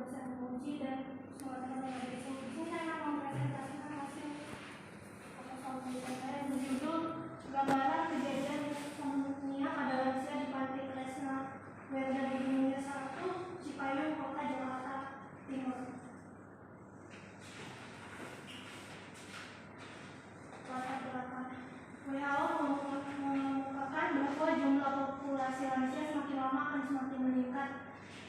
dosen menguji dan semua teman-teman dari sini. Saya akan mempresentasikan hasil proposal penelitian saya yang berjudul Gambaran Kejadian Insomnia pada Lansia di Panti Kresna Werda di Dunia 1, Cipayung, Kota Jakarta Timur. Latar belakang. WHO mengungkapkan bahwa jumlah populasi lansia semakin lama akan semakin meningkat.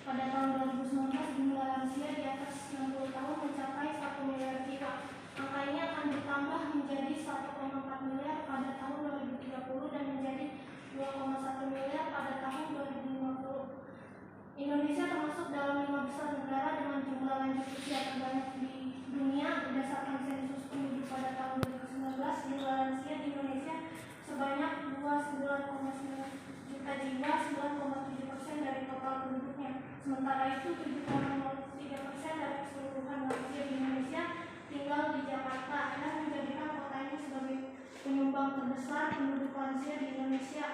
Pada tahun 2019, jumlah lansia di atas 60 tahun mencapai 1 miliar jiwa. Angka ini akan bertambah menjadi 1,4 miliar pada tahun 2030 dan menjadi 2,1 miliar pada tahun 2050. Indonesia termasuk dalam 5 besar negara dengan jumlah lanjut usia terbanyak di dunia. Berdasarkan sensus penduduk pada tahun 2019, jumlah lansia di Indonesia sebanyak 29,9 juta jiwa, 9,7% dari total penduduknya. Sementara itu, 7,03% dari keseluruhan lansia di Indonesia tinggal di Jakarta dan menjadikan kota ini sebagai penyumbang terbesar penduduk lansia di Indonesia.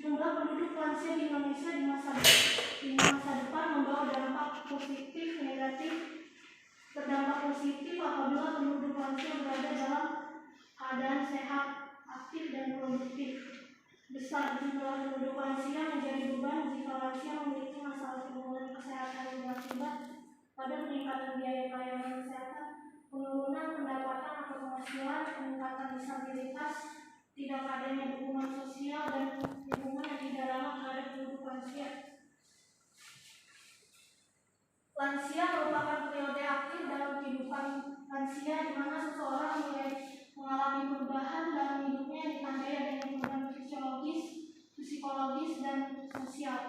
Jumlah penduduk lansia di Indonesia di masa depan membawa dampak positif negatif. Berdampak positif apabila penduduk lansia berada dalam keadaan sehat, aktif dan produktif. Besar jumlah penduduk lansia menjadi beban jika lansia memiliki masalah penurunan kesehatan yang berakibat pada peningkatan biaya pelayanan kesehatan, penurunan pendapatan atau penghasilan, peningkatan disabilitas, tidak adanya dukungan sosial dan dukungan yang tidak ramah terhadap penduduk lansia. Lansia merupakan periode aktif dalam kehidupan lansia di mana seseorang mulai mengalami perubahan dalam hidupnya yang ditandai adanya perubahan fisiologis, psikologis, dan sosial.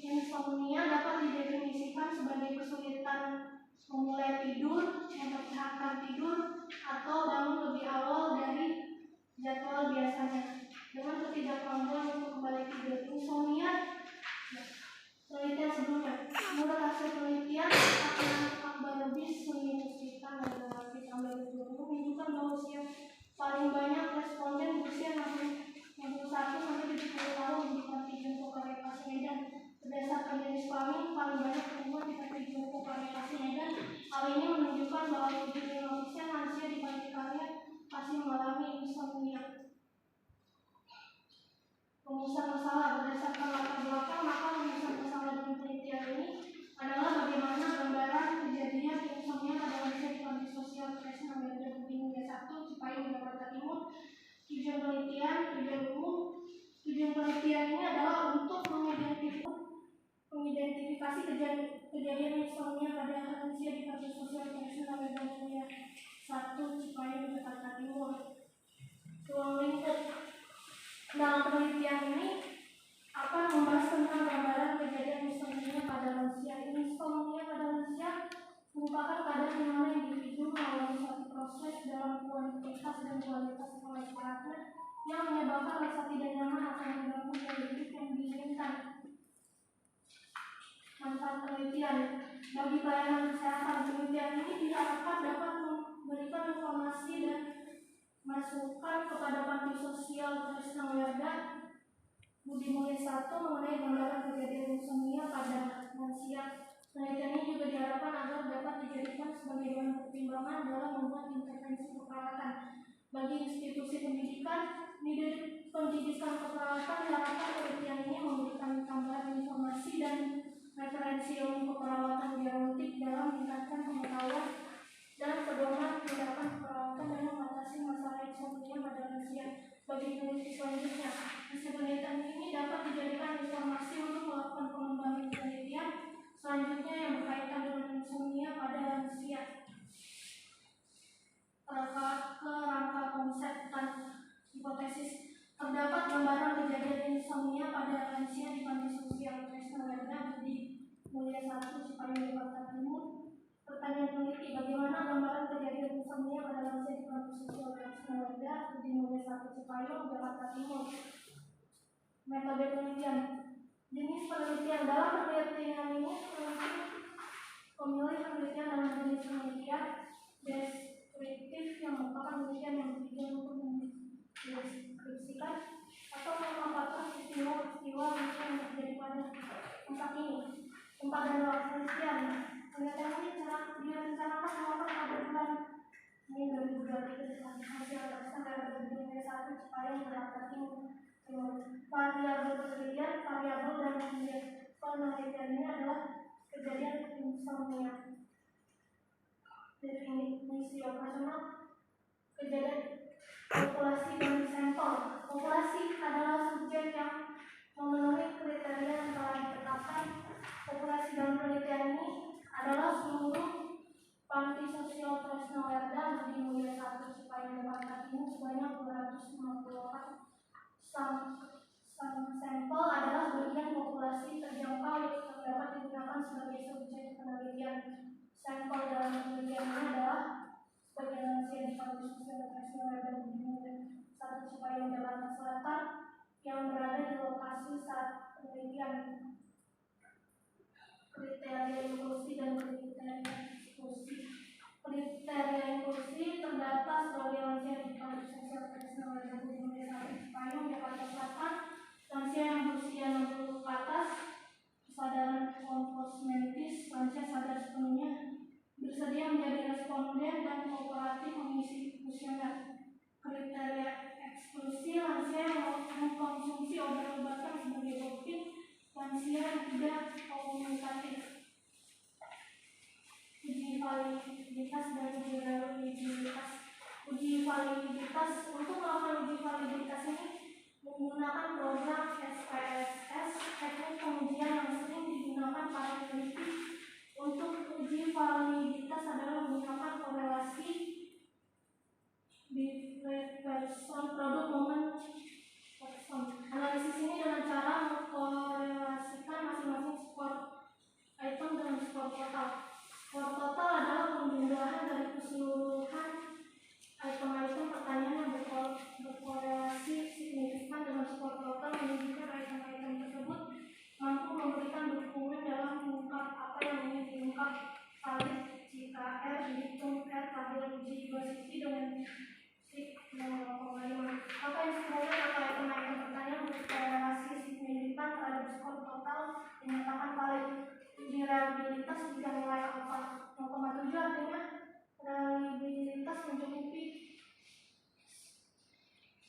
Insomnia dapat didefinisikan sebagai kesulitan memulai tidur, mempertahankan tidur, atau bangun lebih awal dari jadwal biasanya dengan ketidakmampuan untuk kembali tidur. Insomnia, penelitian sebelumnya, menurut hasil penelitian Akbar Lubis Universitas Negeri tahun 2020 menunjukkan bahwa usia paling banyak responden berusia 61 sampai 70 tahun di Panti Jompo Karyapasi Medan. Berdasarkan jenis kelamin, paling banyak perempuan di Panti Jompo Karyapasi Medan. Hal ini menunjukkan bahwa 75% lansia di Panti Karya masih mengalami insomnia. Rumusan masalah. Berdasarkan latar belakang, maka rumusan masalah dalam penelitian ini adalah bagaimana gambaran kejadian insomnia pada lansia di Panti Sosial Kresna Werda Budi Mulia 1, Cipayung, Jakarta Timur. Tujuan penelitian ini adalah untuk mengidentifikasi kejadian insomnia pada lansia di Panti Sosial Kresna Werda Budi Mulia 1, Cipayung, Jakarta Timur. Ruang lingkup. Dalam penelitian ini akan membahas tentang gambaran kejadian insomnia pada lansia. Insomnia pada lansia merupakan keadaan di mana individu melalui suatu proses dalam kuantitas dan kualitas istirahatnya yang menyebabkan rasa tidak nyaman atau mengganggu gaya hidup yang diinginkan. Manfaat penelitian bagi pelayanan kesehatan. Penelitian ini diharapkan dapat memberikan informasi dan masukan kepada Panti Sosial Kresna Werda Budi Mulia 1 mengenai gambaran kejadian insomnia pada lansia. Penelitian ini juga diharapkan agar dapat dijadikan sebagai bahan pertimbangan dalam membuat intervensi keperawatan bagi institusi pendidikan. Pendidikan keperawatan diharapkan penelitian ini memberikan tambahan informasi dan referensi ilmu keperawatan diagnostik dalam meningkatkan pengetahuan dan pedoman tindakan keperawatan dan mengatasi masalah insomnia pada lansia. Bagi peneliti selanjutnya, hasil penelitian ini dapat dijadikan informasi untuk melakukan pengembangan penelitian selanjutnya yang berkaitan dengan insomnia pada lansia. Kerangka konsep dan hipotesis. Terdapat gambaran kejadian insomnia pada lansia di Panti Sosial Kresna Werda Budi Mulia 1, Cipayung, Jakarta Timur. Pertanyaan peneliti, bagaimana gambaran kejadian insomnia pada lansia di Panti Sosial Kresna Werda Budi Mulia 1, Cipayung, Jakarta Timur. Metode penelitian. Jenis penelitian. Dalam penelitian ini pemilih penelitian dalam jenis penelitian deskriptif yang merupakan penelitian yang bertujuan untuk mendeskripsikan atau memaparkan peristiwa yang terjadi pada tempat ini. Gempa dan luas penelitian. Penelitian ini direncanakan melakukan pada bulan Mei 2023 hasil berdasarkan dari dunia satu Cipayung Jakarta Timur. Variabel penelitian, variabel dan penelitian ini adalah kejadian insomnia. Definisi operasional kejadian populasi dan sampel. Populasi adalah subjek yang memenuhi kriteria yang telah ditetapkan. Populasi dalam penelitian ini adalah seluruh panti sosial Tresno Lerda di Mulia 1 Cipayung Jakarta Timur sebanyak 254. Sampel adalah bagian populasi terjangkau yang dapat digunakan sebagai subjek penelitian. Sampel dalam penelitian ini adalah sebagian lansia di panti sosial Tresno Lerda di Mulia 1 Cipayung Jakarta Selatan yang berada di lokasi saat penelitian. Kriteria inklusi dan kriteria eksklusi. Kriteria inklusi terdata sebagai lansia di panti sosial Tresno Lerda di Mulia 1 Cipayung Jakarta Selatan, lansia yang berusia 60 ke atas, kesadaran kosmetis, lansia sadar sepenuhnya, bersedia menjadi responden dan kooperatif mengisi kuesioner. Kriteria eksklusi lansia yang mengkonsumsi obat-obatan sebagai doping, lansia yang tidak komunikatif. Uji validitas dan uji reliabilitas. Uji validitas, untuk melakukan uji validitas ini menggunakan program SPSS, teknik pengujian yang sering digunakan para peneliti. Untuk uji validitas adalah menggunakan korelasi person produk momen person. Analisis ini dengan cara mengkorelasikan masing-masing skor item dengan skor total. Skor total adalah penjumlahan dari keseluruhan item-item pertanyaan yang berkorelasi signifikan dengan skor total, menunjukkan item-item tersebut mampu memberikan dukungan dalam mengungkap apa yang ingin diungkap. Valid jika R dihitung R tabel uji dua sisi dengan maka instrumen atau item-item pertanyaan berkorelasi signifikan terhadap skor total dinyatakan valid. Uji reliabilitas jika nilai alfa 0,7 artinya reliabilitas mencukupi.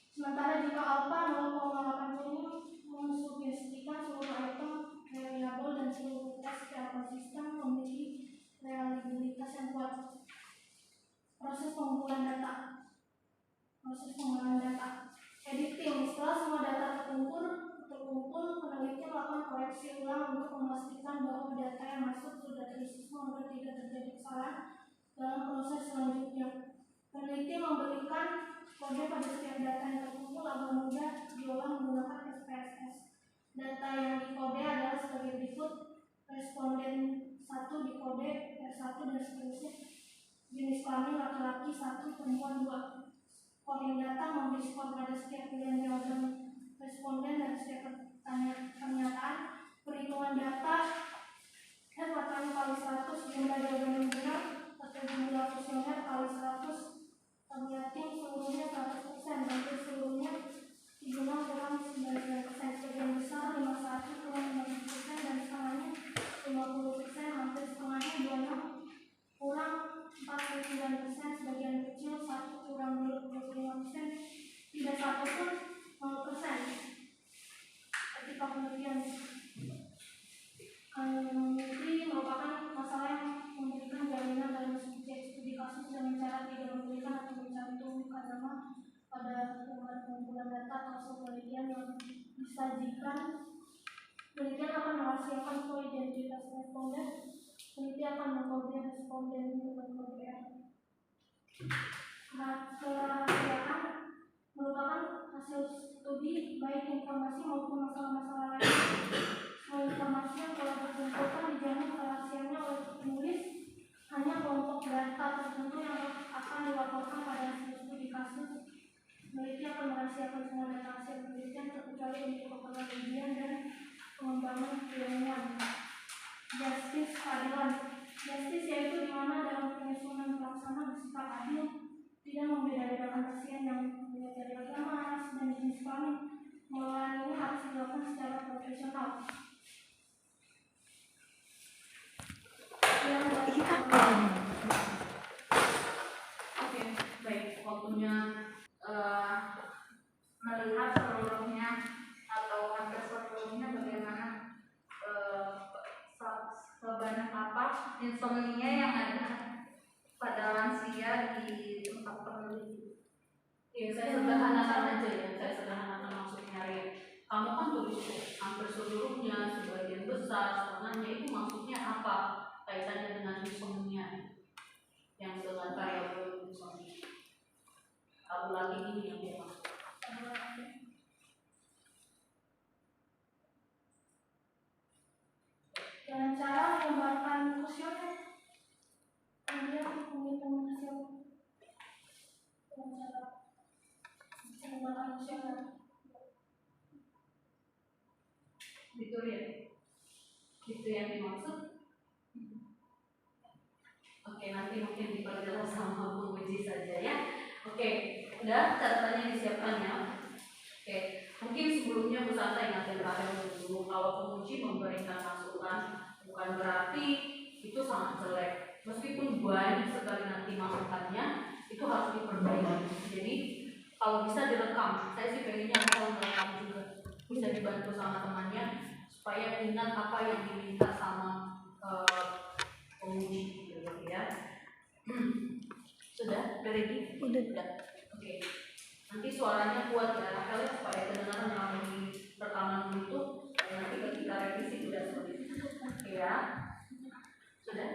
Sementara jika alfa 0,80 mensugestikan seluruh item reliable dan seluruh tes secara konsisten memiliki reliabilitas yang kuat. Proses pengumpulan data. Editing. Setelah semua data terkumpul, peneliti melakukan koreksi ulang untuk memastikan bahwa data yang masuk sudah terisi agar tidak terjadi kesalahan dalam proses selanjutnya. Peneliti memberikan kode pada setiap data yang terkumpul agar mudah diolah menggunakan SPSS. Data yang dikode adalah sebagai berikut: responden 1 dikode R1 dan seterusnya. Jenis kelamin laki-laki 1, perempuan 2. Scoring data memberi skor pada setiap pilihan jawaban responden dan setiap pernyataan. Perhitungan data R kali 100 jumlah jawaban yang benar atau jumlah kuesioner kali 100 terlihatin seluruhnya 100%, hampir seluruhnya dibilang kurang 99%, sebagian besar 51 kurang 50% dan setengahnya 50%, hampir setengahnya 26 kurang 49%, sebagian kecil 1 kurang 25%, tidak 1 pun 0%. Ketika penelitian ini merupakan masalah yang memberikan jaminan dalam subjek studi kasus dengan cara tidak memberikan atau mencantumkan nama pada pengumpulan data atau penelitian yang disajikan. Penelitian akan merahasiakan identitas responden. Peneliti akan mengkode responden dengan kode R. Kerahasiaan merupakan hasil studi baik informasi maupun masalah-masalah lain. Semua informasi yang telah dikumpulkan dijamin kerahasiaannya oleh penulis. Hanya kelompok data tertentu yang akan dilaporkan pada hasil studi kasus. Peneliti akan merahasiakan semua data hasil penelitian terkecuali untuk keperluan ujian dan pengembangan keilmuan. Justice keadilan. Justice yaitu di mana dalam penyusunan pelaksana bersikap adil, tidak membeda-bedakan pasien yang dari agama, ras, dan jenis kelamin. Pengelolaan ini harus dilakukan secara profesional. insomnia yang ada pada lansia di tempat peneliti. Ya, saya sederhanakan aja ya, saya sederhanakan maksudnya Ria. Kamu kan tulis hampir seluruhnya, sebagian besar, setengahnya itu maksudnya apa? Kaitannya dengan insomnia yang dengan variabel insomnia. Tahu lagi ini yang dia maksud. Dan cara mengembangkan kuesioner, kemudian menghitung hasil dengan cara mengembangkan kuesioner. Gitu ya, gitu yang dimaksud. Oke, nanti mungkin diperjelas sama penguji saja ya. Oke, udah catatannya disiapkan ya. Oke, mungkin sebelumnya Bu Santa ingatin terakhir dulu, kalau penguji memberikan masukan bukan berarti itu sangat jelek. Meskipun banyak sekali nanti masukannya, itu harus diperbaiki. Jadi kalau bisa direkam, saya sih pengennya kalau direkam juga, bisa dibantu sama temannya supaya ingat apa yang diminta sama penguji gitu ya. Sudah ready? Udah. Oke. Nanti suaranya kuat ya, Rahel, supaya kedengaran kalau di rekaman itu nanti ketika revisi sudah seperti itu. Oke ya. Sudah?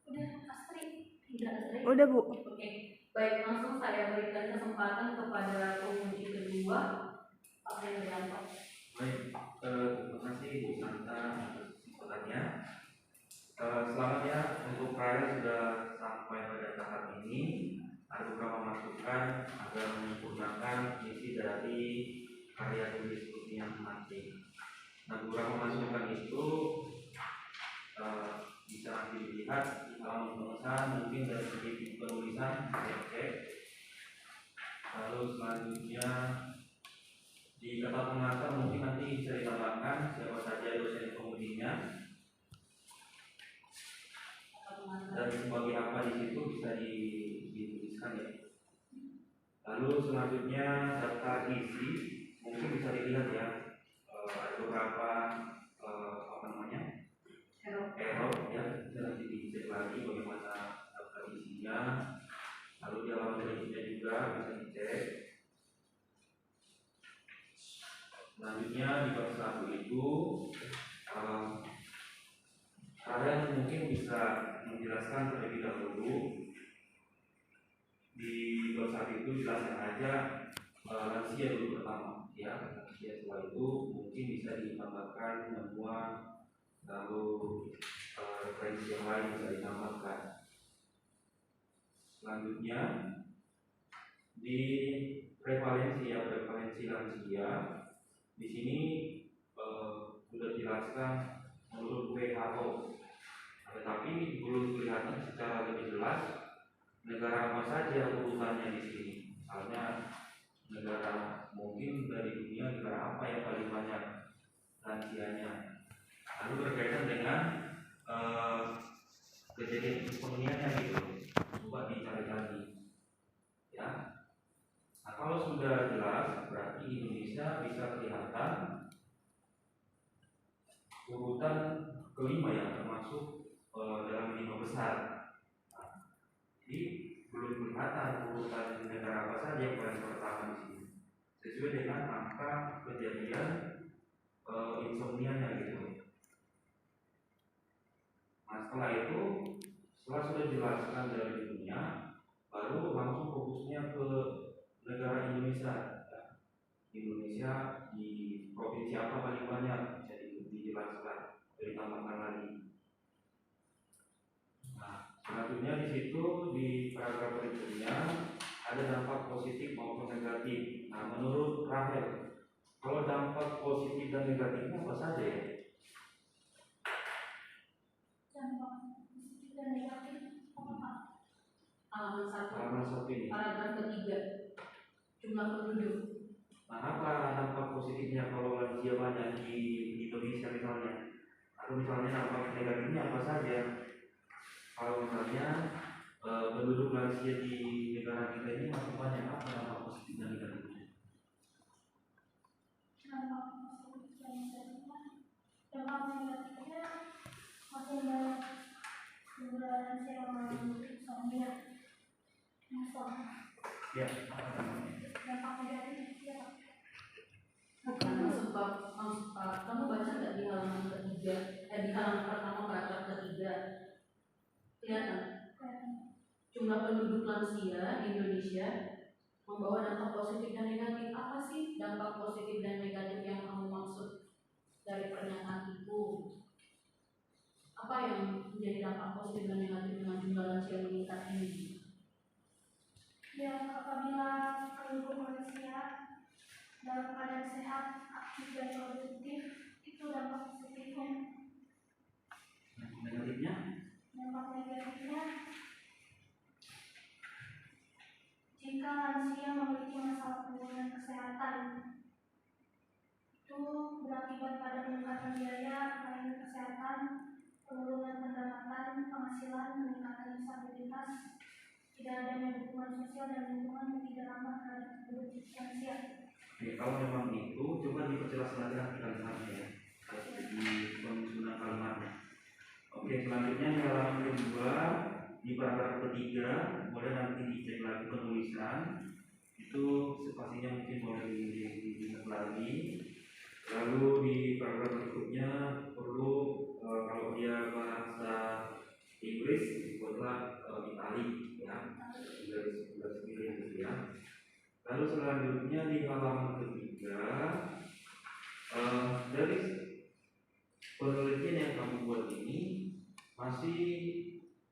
Udah, Astri? Tidak, Astri? Udah, Bu. Oke. Baik, langsung saya berikan kesempatan kepada penguji kedua, Pak Hendrianto. Baik, terima kasih Bu Santa atas kesempatannya. Selamat ya, untuk kalian sudah sampai pada tahap ini. Ada beberapa masukan agar menyempurnakan isi dari karya tulis yang nanti. Nah, beberapa masukan itu bisa nanti dilihat di halaman pengesahan, mungkin dari segi penulisan saya cek. Lalu selanjutnya di kata pengantar mungkin nanti bisa ditambahkan siapa saja dosen pengujinya dan sebagai apa di situ bisa dituliskan ya. Lalu selanjutnya daftar isi mungkin bisa dilihat ya, ada beberapa error ya, bisa nanti dicek lagi bagaimana daftar isinya. Lalu di halaman berikutnya juga bisa dicek. Selanjutnya di bab 1 itu kalian mungkin bisa menjelaskan terlebih dahulu. Di bab 1 itu jelaskan aja lansia dulu pertama ya. Lansia setelah itu mungkin bisa ditambahkan temuan, lalu referensi yang lain bisa ditambahkan. Selanjutnya di prevalensi ya, prevalensi lansia. Di sini sudah dijelaskan menurut WHO, tetapi belum kelihatan secara lebih jelas negara apa saja urutannya di sini. Misalnya negara mungkin dari dunia, negara apa yang paling banyak lansianya. Lalu berkaitan dengan kejadian insomnia-nya gitu, coba dicari lagi ya. Nah, kalau sudah jelas berarti Indonesia bisa kelihatan urutan kelima ya, termasuk dalam 5 besar. Nah, jadi belum kelihatan urutan negara apa saja yang paling pertama di sini sesuai dengan angka kejadian insomnia-nya gitu. Nah, setelah itu, setelah sudah dijelaskan dari dunia, baru langsung fokusnya ke negara Indonesia. Indonesia di provinsi apa paling banyak bisa dijelaskan, ditambahkan lagi. Nah, selanjutnya di situ di paragraf berikutnya ada dampak positif maupun negatif. Nah, menurut Rahel, kalau dampak positif dan negatifnya apa saja ya? Dampak positif dan negatif apa Pak? Halaman 1 ini. Paragraf ketiga, jumlah penduduk. Nah, apa dampak positifnya kalau lansia banyak di Indonesia misalnya? Atau misalnya dampak negatifnya apa saja? Kalau misalnya penduduk lansia di negara kita ini masih banyak, apa dampak positif dan negatifnya? Dampak positif dan negatifnya makin banyak di halaman pertama paragraf ketiga kelihatan jumlah penduduk lansia di Indonesia membawa dampak positif dan negatif. Apa sih dampak positif dan negatif yang kamu maksud dari pernyataan itu? Apa yang menjadi dampak positif dan negatif dengan jumlah lansia meningkat ini? Ya, apabila penduduk manusia dalam keadaan sehat, aktif dan produktif, itu dampak positifnya. Negatifnya? Dampak negatifnya, jika lansia memiliki masalah penurunan kesehatan, itu berakibat pada peningkatan biaya pelayanan kesehatan, penurunan pendapatan, penghasilan, meningkatan disabilitas, tidak adanya dukungan sosial dan lingkungan yang tidak ramah terhadap penduduk lansia. Oke, kalau memang itu, coba diperjelas lagi nanti kalimatnya ya, di penyusunan kalimatnya. Oke, selanjutnya di halaman kedua, di paragraf ketiga, boleh nanti dicek lagi penulisan. Itu spasinya mungkin boleh dilihat lagi. Lalu di paragraf berikutnya perlu kalau dia bahasa Inggris dibuatlah italic ya, garis miring gitu ya. Lalu selanjutnya di halaman ketiga, dari penelitian yang kamu buat ini masih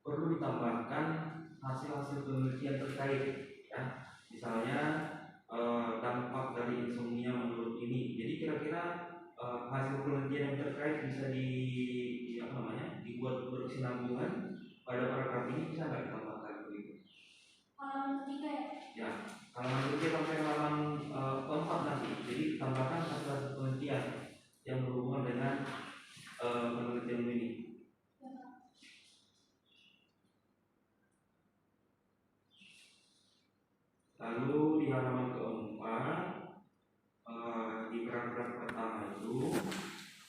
perlu ditambahkan hasil-hasil penelitian terkait ya. Misalnya dampak dari insomnia menurut ini. Jadi kira-kira hasil penelitian yang terkait bisa dibuat berkesinambungan pada paragraf ini, bisa nggak ditambahkan begitu? Halaman ketiga ya? Ya, halaman ketiga sampai halaman keempat nanti. Jadi tambahkan hasil-hasil penelitian yang berhubungan dengan penelitian ini. Lalu di halaman keempat, di paragraf pertama itu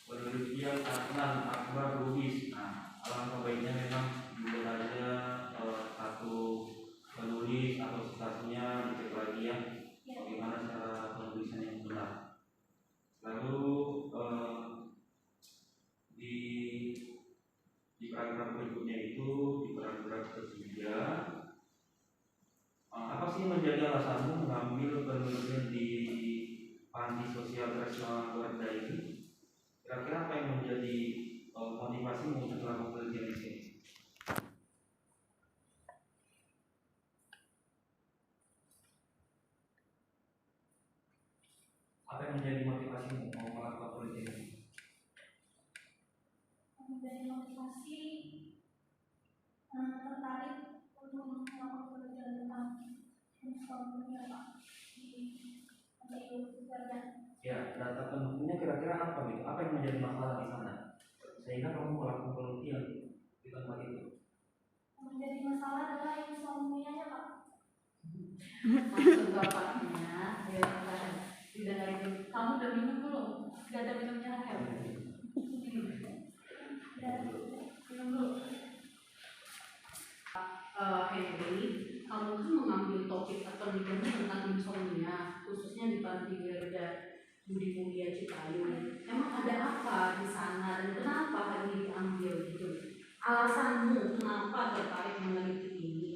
penelitian Adnan Akbar Lubis. Nah, alangkah baiknya memang juga ada satu penulis atau citasinya dicek lagi ya, bagaimana cara penulisan yang benar. Lalu di paragraf berikutnya itu di paragraf ketiga, apa sih menjadi alasanmu mengambil penelitian di panti sosial Tresna Warda ini? Kira-kira apa yang menjadi motivasimu untuk melakukan penelitian di sini? Apa yang menjadi motivasimu mau melakukan penelitian ini? Menjadi motivasi tertarik untuk melakukan penelitian tentang insomnia di Wardah. Ya, data pendukungnya kira-kira apa gitu? Apa yang menjadi masalah di sana? Sehingga kamu melakukan penelitian di tempat itu. Yang menjadi masalah adalah insomnia-nya, Pak. Maksud bapaknya ya tidak dari kamu udah minum belum? Tidak ada minumnya Rahel. Minum dulu. Henry, kamu kan mengambil topik atau penelitian tentang insomnia, khususnya di Panti Gerda Budi Mulia Cipayung. Emang ada apa di sana dan kenapa hal ini diambil gitu? Alasanmu kenapa tertarik meneliti ini?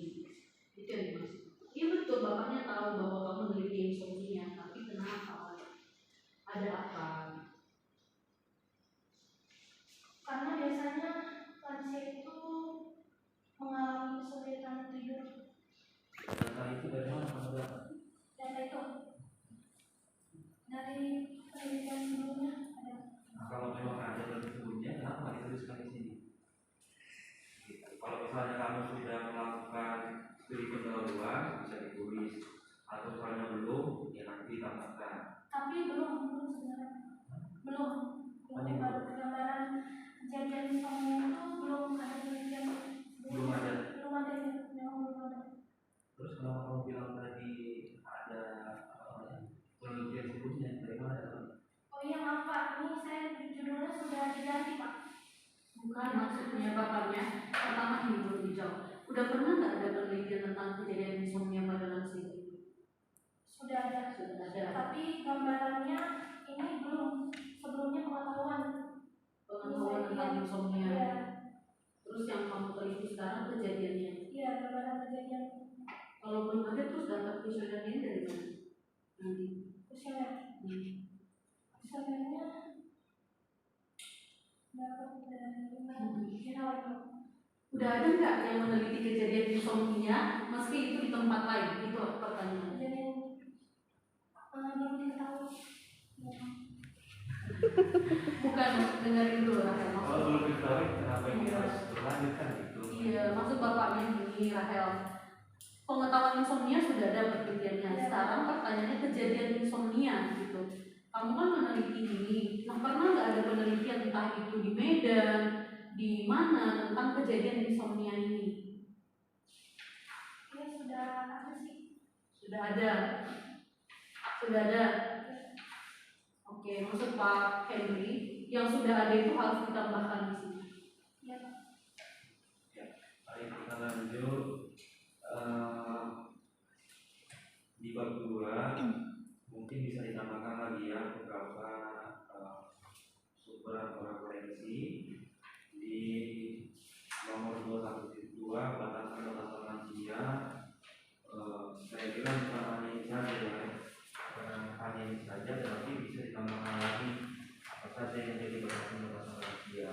Itu yang dimaksud. Iya betul, bapaknya tahu bahwa kamu meneliti insomnia, tapi kenapa? Ada apa? Karena biasanya lansia itu mengalami kesulitan tidur. Data itu dari mana kamu dapat? Data itu dari penelitian sebelumnya ada. Nah, kalau memang ada dari sebelumnya, kenapa nggak dituliskan di sini? Gitu. Kalau misalnya kamu sudah melakukan studi pendahuluan, bisa ditulis. Atau misalnya belum, ya nanti ditambahkan. Tapi belum sebenarnya. Belum baru gambaran kejadian insomnia itu belum ada penelitian. Belum ada. Belum ada ya, memang belum ada. Terus kenapa kamu bilang tadi ada penelitian sebelumnya dari mana? Oh iya maaf Pak, ini saya judulnya sudah diganti Pak. Bukan maksudnya bapaknya. Pertama ini belum dijawab. Udah pernah nggak ada penelitian tentang kejadian insomnia pada lansia? Sudah ada. Tapi gambarannya ini belum. Sebelumnya pengetahuan. Pengetahuan tentang insomnia. Iya. Terus yang kamu teliti sekarang kejadiannya. Iya, beberapa kejadian Kalau belum ada terus data kuesionernya dari mana? Nanti. kuesioner. Kuesionernya dapat dari jurnal itu. Udah ada nggak yang meneliti kejadian insomnia meski itu di tempat lain? Itu pertanyaan. Jadi belum diketahui. Bukan dengerin dulu Rahel. Kalau belum diketahui kenapa ini harus berlanjut kan gitu. Iya, maksud bapaknya gini Rahel. Pengetahuan insomnia sudah ada penelitiannya. Sekarang pertanyaannya kejadian insomnia gitu. Kamu kan meneliti ini. Nah, pernah nggak ada penelitian entah itu di Medan, di mana tentang kejadian insomnia ini? Ya sudah ada sih. Sudah ada. Sudah ada. Oke, maksud Pak Henry, yang sudah ada itu harus ditambahkan di sini. Ya. Baik, kita lanjut di bab 2 mungkin bisa ditambahkan lagi ya beberapa sumber atau referensi di nomor 212 batasan-batasan lansia. Saya kira bukan hanya ini saja ya, bukan hanya ini saja, tetapi bisa ditambahkan lagi apa saja yang jadi batasan-batasan lansia.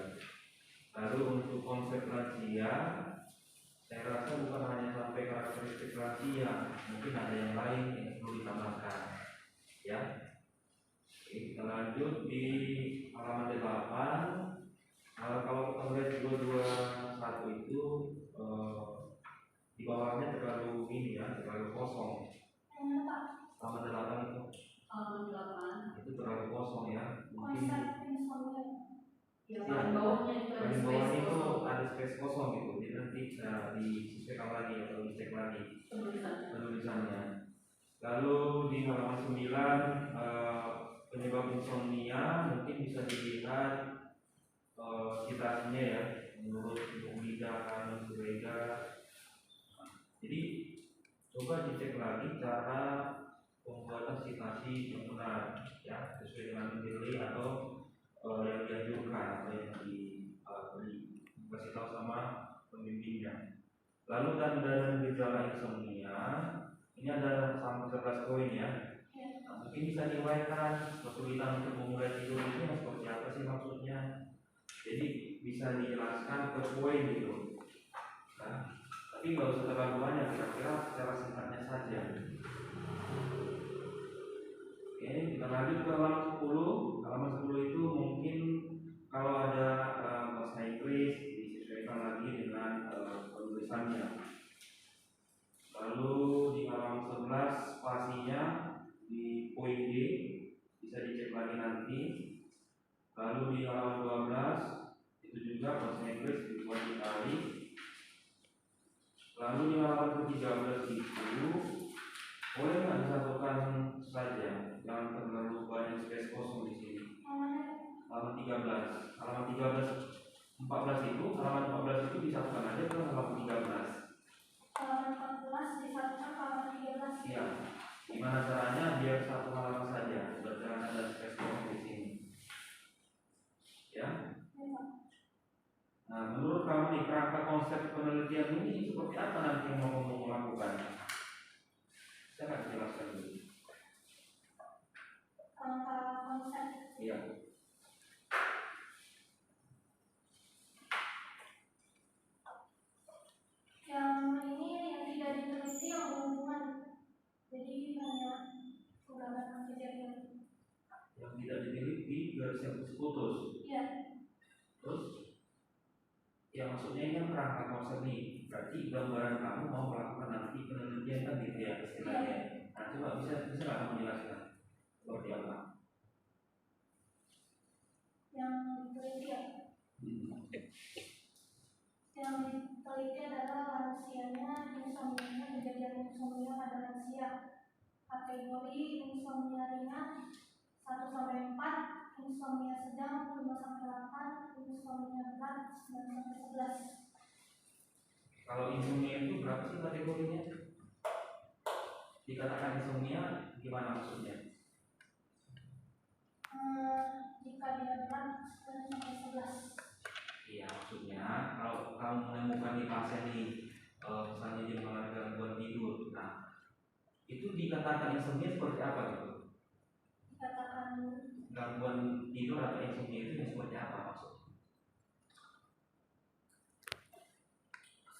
Lalu untuk konsep lansia, saya rasa bukan hanya sampai karakteristik lansia, mungkin ada yang lain yang perlu ditambahkan. Ya, oke, kita lanjut di halaman 8. Kalau kita melihat 221 itu di bawahnya terlalu ini ya, terlalu kosong. Halaman 8 itu. Halaman 8. Itu terlalu kosong ya. Mungkin Konsep insomnia. Ya, paling bawahnya itu ada paling space bawahnya itu kosong. ada space kosong gitu. Jadi nanti disesuaikan lagi atau dicek lagi penulisannya. Lalu di halaman 9 penyebab insomnia mungkin bisa dilihat citasinya ya, menurut Ibu Mida dan Surega. Jadi coba dicek lagi cara pembuatan citasi yang benar ya, sesuai dengan nilai atau yang dianjurkan atau yang dikasih tahu sama pembimbingnya. Lalu tanda dan gejala insomnia ini ada sampai 11 poin ya. Nah, mungkin bisa diuraikan kesulitan untuk memulai tidur ini seperti apa sih maksudnya. Jadi bisa dijelaskan per poin gitu. Nah, tapi nggak usah terlalu banyak, kira-kira secara singkatnya saja. Oke, kita lanjut ke halaman 10. Halaman 10 itu mungkin kalau ada bahasa Inggris disesuaikan lagi dengan penulisannya. Lalu di halaman 11 spasinya di poin D bisa dicek lagi nanti. Lalu di halaman 12 itu juga bahasa Inggris dibuat italic. Lalu di halaman ke-13 itu boleh nggak disatukan saja, jangan terlalu banyak space kosong di sini. Halaman 13, halaman 13, 14 itu, halaman 14 itu disatukan aja ke halaman 13. Halaman 14 disatukan ke halaman 13. Iya. Gimana caranya biar satu halaman saja, jangan ada space kosong di sini. Ya. Nah, menurut kamu nih kerangka konsep penelitian ini seperti apa nanti yang mau kamu lakukan? Saya akan jelaskan dulu. Kerangka konsep. Iya. Yang ini yang tidak diteliti yang berhubungan. Jadi hanya beberapa kejadian. Yang tidak diteliti garis yang putus. Iya. Terus ya maksudnya ini kan kerangka konsep nih, berarti gambaran kamu mau melakukan nanti penelitian kan gitu ya istilahnya. Nah coba bisa nggak kamu jelaskan seperti apa? Yang diteliti ya. Yang diteliti adalah lansianya, insomnia, kejadian insomnia pada lansia. Kategori insomnia ringan 1 sampai 4, insomnia sedang 5 sampai 8, insomnia berat 9 sampai 11. Kalau insomnia itu berapa sih kategorinya? Dikatakan insomnia gimana maksudnya? Jika dia berat 9 sampai 11. misalkan nih pasien nih, misalnya dia mengalami gangguan tidur, nah itu dikatakan insomnia seperti apa gitu? Dikatakan Gangguan tidur atau insomnia itu yang seperti apa maksudnya?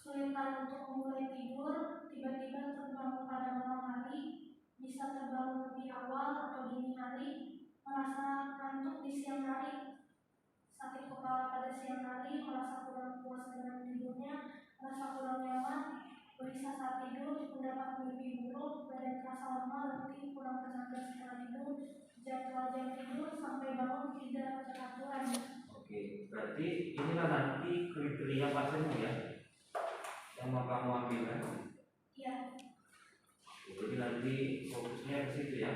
kesulitan untuk memulai tidur, tiba-tiba terbangun pada malam hari, bisa terbangun lebih awal atau dini hari, merasa ngantuk di siang hari, sakit kepala pada siang hari, merasa kurang puas dengan tidurnya, merasa kurang nyaman, gelisah saat tidur, mendapat mimpi buruk, badan terasa lemah, letih, kurang tenaga setelah tidur, jadwal jam tidur sampai bangun tidak teraturan. Oke, berarti inilah nanti kriteria pasienmu ya, yang mau kamu ambil kan? Iya. Jadi nanti fokusnya ke situ ya.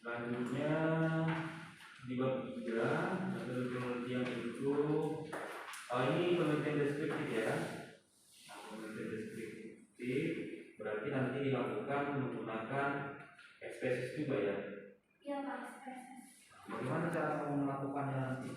Selanjutnya di bab 3 metode penelitian itu ini penelitian deskriptif ya. Nah, penelitian deskriptif berarti nanti dilakukan menggunakan ekspresis juga ya. Iya Pak, ekspresis. Bagaimana cara kamu melakukannya nanti?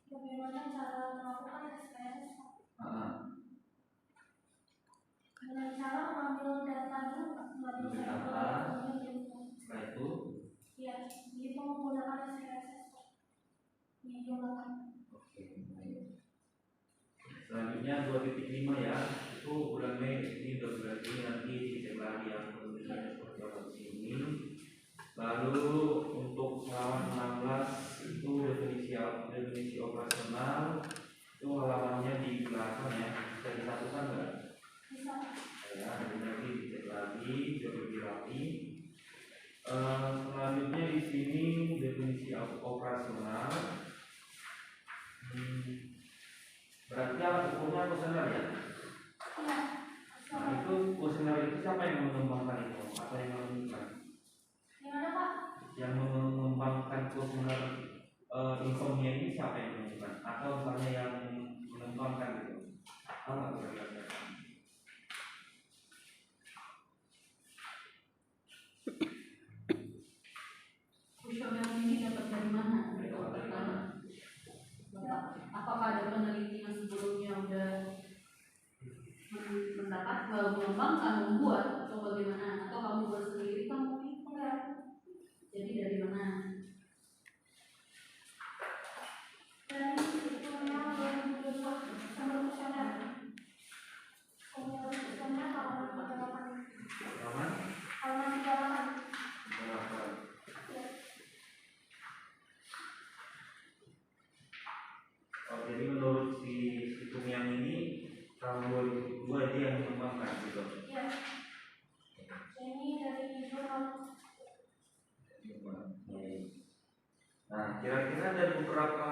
Bagaimana cara melakukan ekspresis? Dengan cara mengambil data dulu, mengambil Ambil sampel, data. kemudian dihitung. Setelah itu, Iya, dihitung menggunakan ekspresis. Dijumlahkan. oke, baik. Selanjutnya 2.5 ya, itu bulan Mei ini udah berarti nanti dicek lagi yang penelitiannya seperti apa di sini. Lalu untuk halaman 16 itu definisi operasional itu halamannya di belakang ya, bisa disatukan nggak? Bisa. Ya, nanti dicek lagi biar lebih rapi. Selanjutnya di sini definisi operasional. Berarti alat ukurnya kuesioner ya? Iya. Nah itu kuesioner itu siapa yang mengembangkan itu? Atau yang menemukan? Gimana Pak? Yang mengembangkan kuesioner insomnia ini siapa yang menemukan? Atau misalnya yang mengembangkan gitu? Tahu nggak kira-kira? Kuesioner ini dapat dari mana? Apakah ada peneliti yang sebelumnya udah mendapat mengembangkan, membuat atau bagaimana? Atau kamu buat sendiri kamu? Enggak. Jadi dari mana? Dari sebetulnya 2022 sama kuesioner. Kuesioner halaman 38. Aman? Halaman 38. Berapa? Iya. Oh, jadi menurut si situng yang ini tahun 2002 dia yang mengembangkan gitu. Iya. Ini dari jurnal. Nah, kira-kira dari beberapa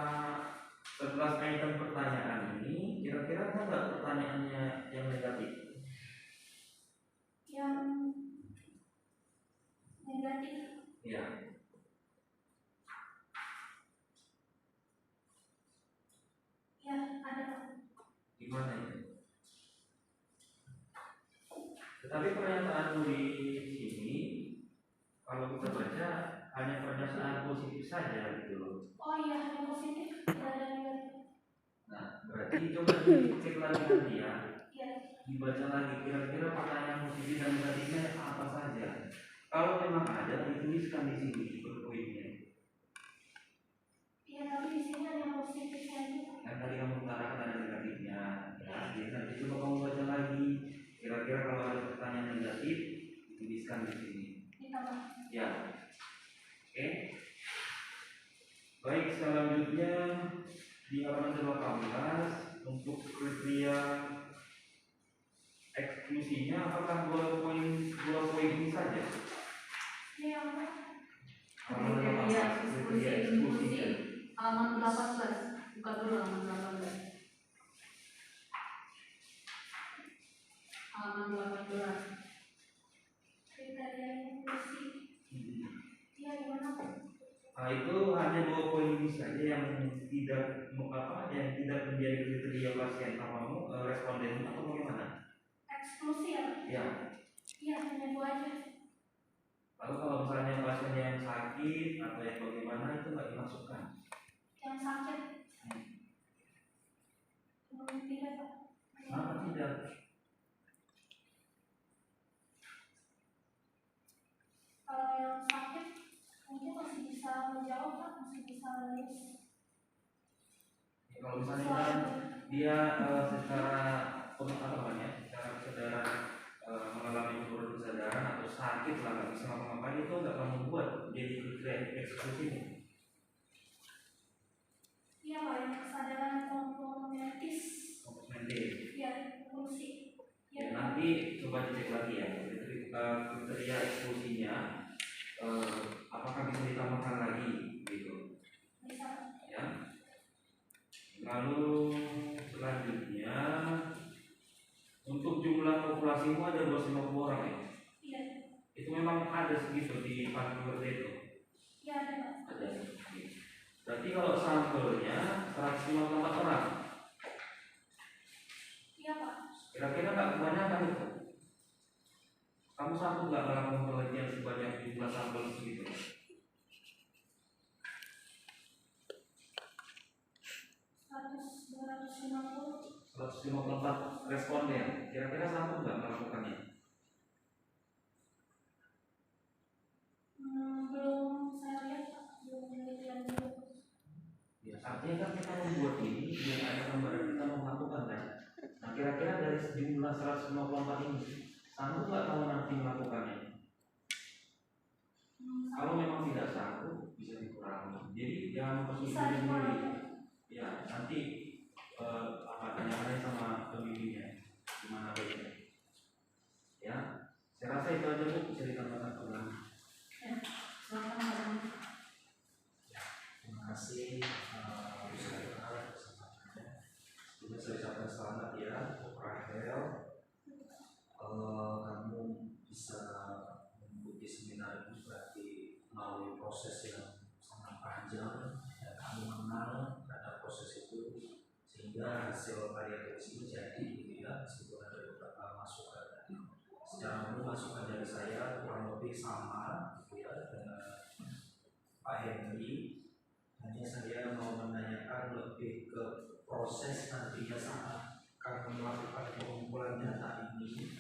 11 item pertanyaan ini, kira-kira ada nggak pertanyaannya yang negatif? Yang negatif. Ya. Ya, ada Pak. Gimana itu? Tetapi pernyataanmu di sini, kalau kita baca hanya pernyataan positif saja gitu loh. Oh iya, yang positif tidak ada negatif. Nah, berarti coba dicek lagi nanti ya, Iya. dibaca lagi kira-kira pertanyaan positif dan negatifnya apa saja. Kalau memang ada, dituliskan di sini poin-poinnya. Iya, tapi di sini ada yang positifnya juga. Kan tadi kamu utarakan ada negatifnya, ya. Jadi nanti coba kamu baca lagi. Kira-kira kalau ada pertanyaan negatif, dituliskan di sini. Ditambah. Ya, oke. Baik, selanjutnya di halaman 18 untuk kriteria eksklusinya apakah dua poin ini saja? Ini yang apa? Kriteria eksklusi inklusi halaman 18. Buka dulu halaman 18. Halaman 18. Kriteria inklusi. Iya, gimana? Nah, itu hanya dua poin ini saja yang tidak menjadi kriteria pasien kamu responden atau bagaimana? Eksklusi ya? Ya. Iya, hanya 2 aja. Lalu kalau misalnya pasien yang sakit atau yang bagaimana itu nggak dimasukkan? Yang sakit? Tidak, Pak. Kenapa tidak? Kalau yang sakit mungkin masih bisa menjawab, Pak, masih bisa menulis. Ya, kalau misalnya dia secara mengalami penurunan kesadaran atau sakit lah nggak bisa ngapa-ngapain, itu nggak kamu buat jadi kriteria eksekusi ini. Iya, Pak, yang kesadaran kompromitis. Kompromitis. Iya, fungsi. Ya, nanti coba dicek lagi ya kriteria eksklusinya, apakah bisa ditambahkan lagi gitu Bisa. ya. Lalu selanjutnya untuk jumlah populasimu ada 250 orang ya? Iya. Itu memang ada segitu di Panti Verde itu? Iya, ada, Pak. Ada. Berarti kalau sampelnya 154 orang. Iya, Pak. Kira-kira nggak kebanyakan itu? Kamu sanggup nggak melakukan penelitian sebanyak jumlah sampel segitu? 154 responden. Kira-kira sanggup nggak melakukannya? Belum saya lihat, Pak. Belum penelitian dulu. Ya, artinya kan kita membuat ini biar ada gambaran kita mau melakukan kan. Nah, kira-kira dari sejumlah 154 ini sanggup nggak kamu nanti melakukannya? Kalau memang tidak sanggup bisa dikurangi. Jadi jangan mempersulit diri sendiri. Ya, nanti tanya-tanya sama pembimbingnya gimana baiknya. Ya, saya rasa itu aja Bu, bisa ditambahkan ulang. Silakan. Terima kasih Ustaz kesempatannya. Sebelumnya saya ucapkan selamat ya untuk Rahel. Kamu bisa mengikuti seminar ini berarti melalui proses yang sangat panjang dan kamu mengenal terhadap proses itu sehingga hasil karya tulis ini jadi gitu ya, meskipun ada beberapa masukan tadi. Secara umum masukan dari saya kurang lebih sama gitu ya dengan Pak Henry. Hanya saya mau menanyakan lebih ke proses nantinya saat kamu melakukan pengumpulan data ini,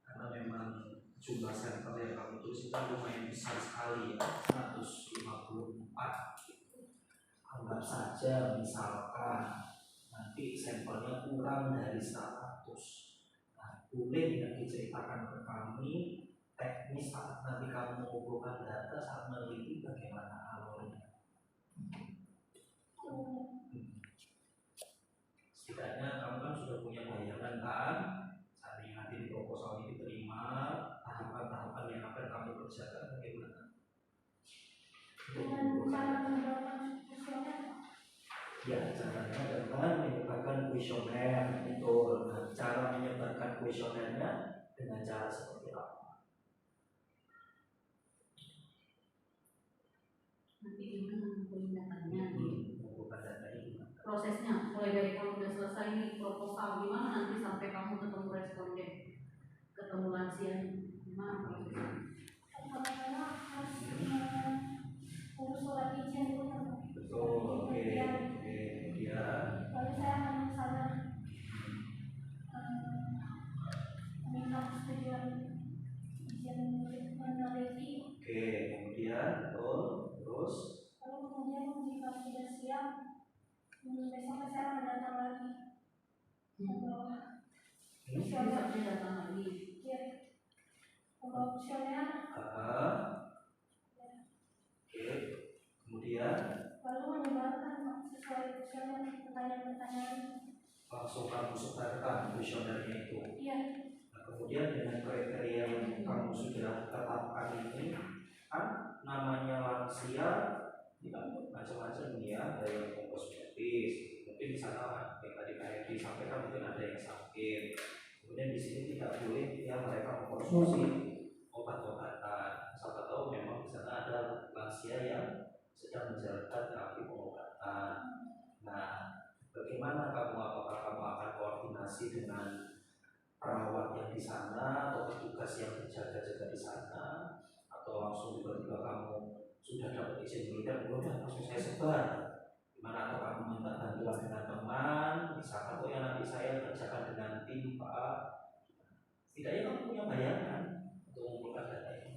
karena memang jumlah sampel yang kamu tulis itu lumayan besar sekali ya, 154. Anggap saja misalkan nanti sampelnya kurang dari 100. Nah, boleh tidak diceritakan ke kami teknis saat nanti kamu mengumpulkan data saat meneliti bagaimana alurnya? Setidaknya kamu kan sudah punya bayangan kan, saat nanti di proposal ini diterima, tahapan-tahapan yang akan kamu kerjakan bagaimana? Dengan cara menyebarkan kuesioner. Ya, caranya dengan menyebarkan kuesioner itu. Nah, cara menyebarkan kuesionernya dengan cara seperti apa? Nanti gimana ngumpulin datanya nih? Mengumpulkan data ini. Prosesnya mulai dari kamu udah selesai nih proposal gimana nanti sampai kamu ketemu responden, ketemu lansia gimana prosesnya? Pertama-tama harus urus surat izin dulu, Pak. Betul, oke. Kemudian Lalu saya akan ke sana meminta persetujuan izin meneliti. oke, kemudian betul, terus Lalu kemudian jika sudah siap, besoknya saya akan datang lagi. Membawa kuesioner. Besoknya datang lagi. Ya, membawa kuesioner. oke, kemudian Lalu menyebarkan, Pak, sesuai kuesioner pertanyaan-pertanyaan. langsung kamu sebarkan kuesionernya itu. Iya. Nah, kemudian dengan kriteria yang kamu sudah tetapkan ini, kan namanya lansia, ya macam-macam nih ya, ada yang kosmetis, mungkin di sana yang tadi kayak disampaikan mungkin ada yang sakit. Kemudian di sini tidak boleh ya mereka mengkonsumsi obat-obatan. Siapa tahu memang di sana ada lansia yang sedang menjalankan terapi pengobatan. Nah, bagaimana kamu? Apakah kamu akan koordinasi koordinasi dengan perawat yang di sana atau petugas yang berjaga-jaga di sana, atau langsung tiba-tiba kamu sudah dapat izin militer, udah langsung saya sebar gimana, atau kamu minta bantuan dengan teman, misalkan oh ya nanti saya kerjakan dengan tim Pak, setidaknya kamu punya bayangan untuk mengumpulkan data ini.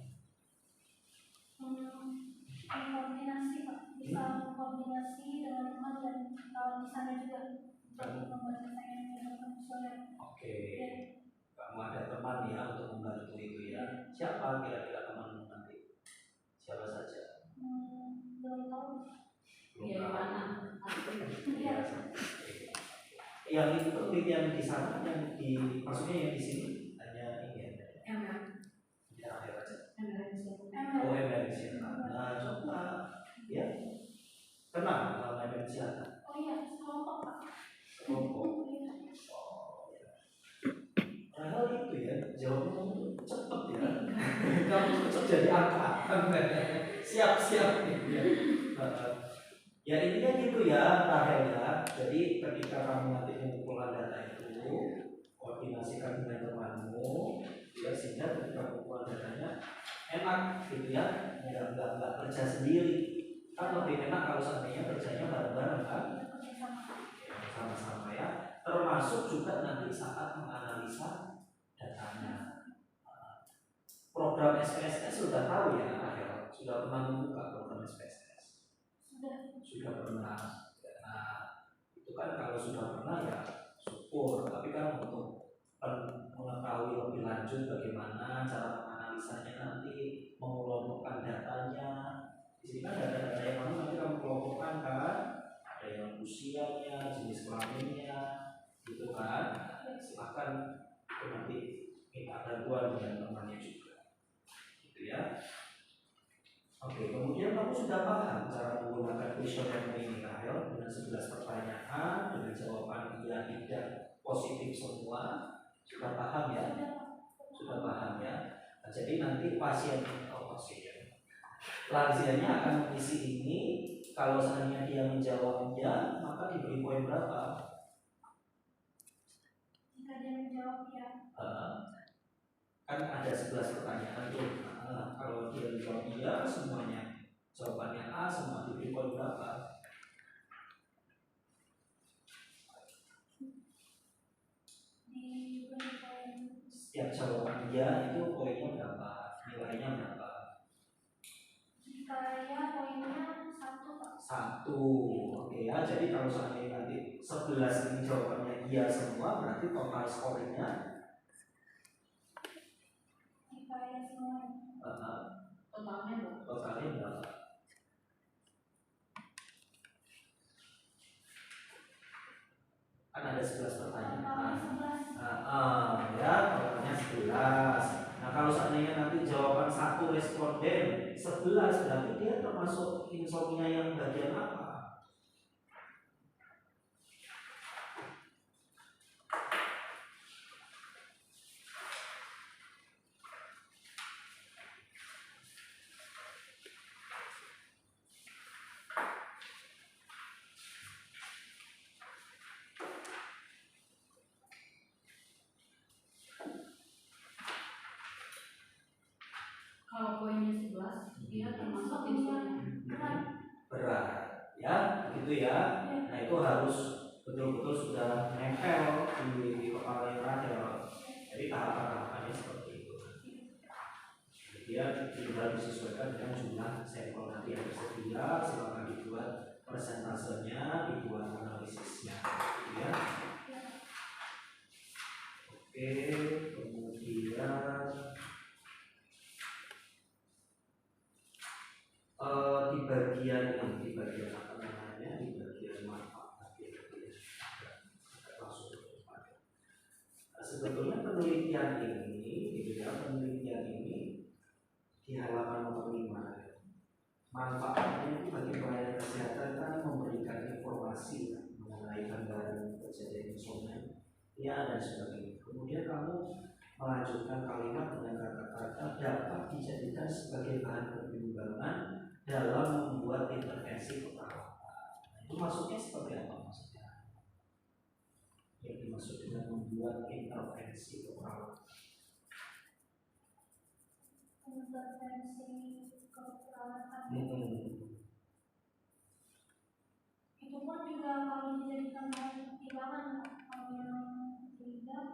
Koordinasi Pak, bisa koordinasi dengan teman dan kawan di sana juga untuk membantu saya menjalankan usulan. Oke, kamu ada teman ya untuk membantu itu ya. Siapa kira-kira temanmu nanti? Siapa saja? Belum tahu. Belum Ya tahu. mana? Iya. Yang itu penelitian di sana, yang di maksudnya yang di sini hanya ini ya. Ya akhir aja. Oh MNC. Nah coba ya kenal kalau MNC. Oh iya, kelompok Pak. Kelompok. Iya. Oh ya. Padahal itu ya jawabnya kamu cepet ya. Kamu cepet jadi angka. Siap-siap gitu ya. Ya intinya gitu ya Rahel ya. Jadi ketika kamu nanti mengumpulkan data itu, koordinasikan dengan temanmu ya, sehingga ketika mengumpulkan datanya enak gitu ya, nggak kerja sendiri. Kan lebih enak kalau seandainya kerjanya bareng-bareng kan, sama-sama ya. Termasuk juga nanti saat menganalisa datanya. Program SPSS sudah tahu ya Rahel, sudah pernah membuka program SPSS? Sudah pernah. Nah, itu kan kalau sudah pernah ya syukur, tapi kan untuk mengetahui lebih lanjut bagaimana cara menganalisanya nanti, mengelompokkan datanya. Di sini kan data-data yang nanti kamu kelompokkan kan, ada yang usianya, jenis kelaminnya, gitu kan. Silakan nanti minta bantuan dengan temannya juga, gitu ya. Oke, kemudian kamu sudah paham cara menggunakan kuesioner ini Rahel dengan 11 pertanyaan dengan jawaban iya tidak positif semua. Sudah paham ya? Sudah paham ya? Nah, jadi nanti lansianya akan mengisi ini. Kalau seandainya dia menjawab ya, maka diberi poin berapa? Jika dia menjawab ya. Kan ada 11 pertanyaan tuh. Kalau dia menjawab iya semuanya, jawabannya A semua, diberi poin berapa? Setiap jawaban iya itu poinnya berapa? Nilainya berapa? Jika ya poinnya 1 Pak. 1. Oke ya, jadi kalau seandainya nanti 11 ini jawabannya iya semua, berarti total skornya Jika ya semua. totalnya berapa? Kan ada 11 pertanyaan. Ya, totalnya 11. Nah, kalau seandainya nanti jawaban satu responden 11, berarti dia termasuk insomnia yang bagian apa? Kalau poinnya 11, dia termasuk insomnia. Berat, ya, begitu ya. Nah, itu harus betul-betul sudah nempel di kepala yang ada. Jadi tahapan-tahapannya seperti itu. Kemudian tinggal disesuaikan dengan jumlah sampel nanti yang tersedia. Silakan dibuat persentasenya, dibuat analisisnya, gitu ya. Oke, kemudian di bagian apa namanya, di bagian manfaat sebetulnya penelitian ini gitu ya, penelitian ini di halaman nomor 5 manfaatnya itu bagi pelayanan kesehatan kan memberikan informasi mengenai gambaran kejadian insomnia ya dan sebagainya. Kemudian kamu melanjutkan kalimat dengan kata-kata dapat dijadikan sebagai bahan pertimbangan dalam membuat intervensi keperawatan. Itu maksudnya seperti apa maksudnya? Yang dimaksud dengan membuat intervensi keperawatan? Intervensi keperawatan Hmm. itu pun juga kalau dijadikan bahan pertimbangan, kalau yang tidak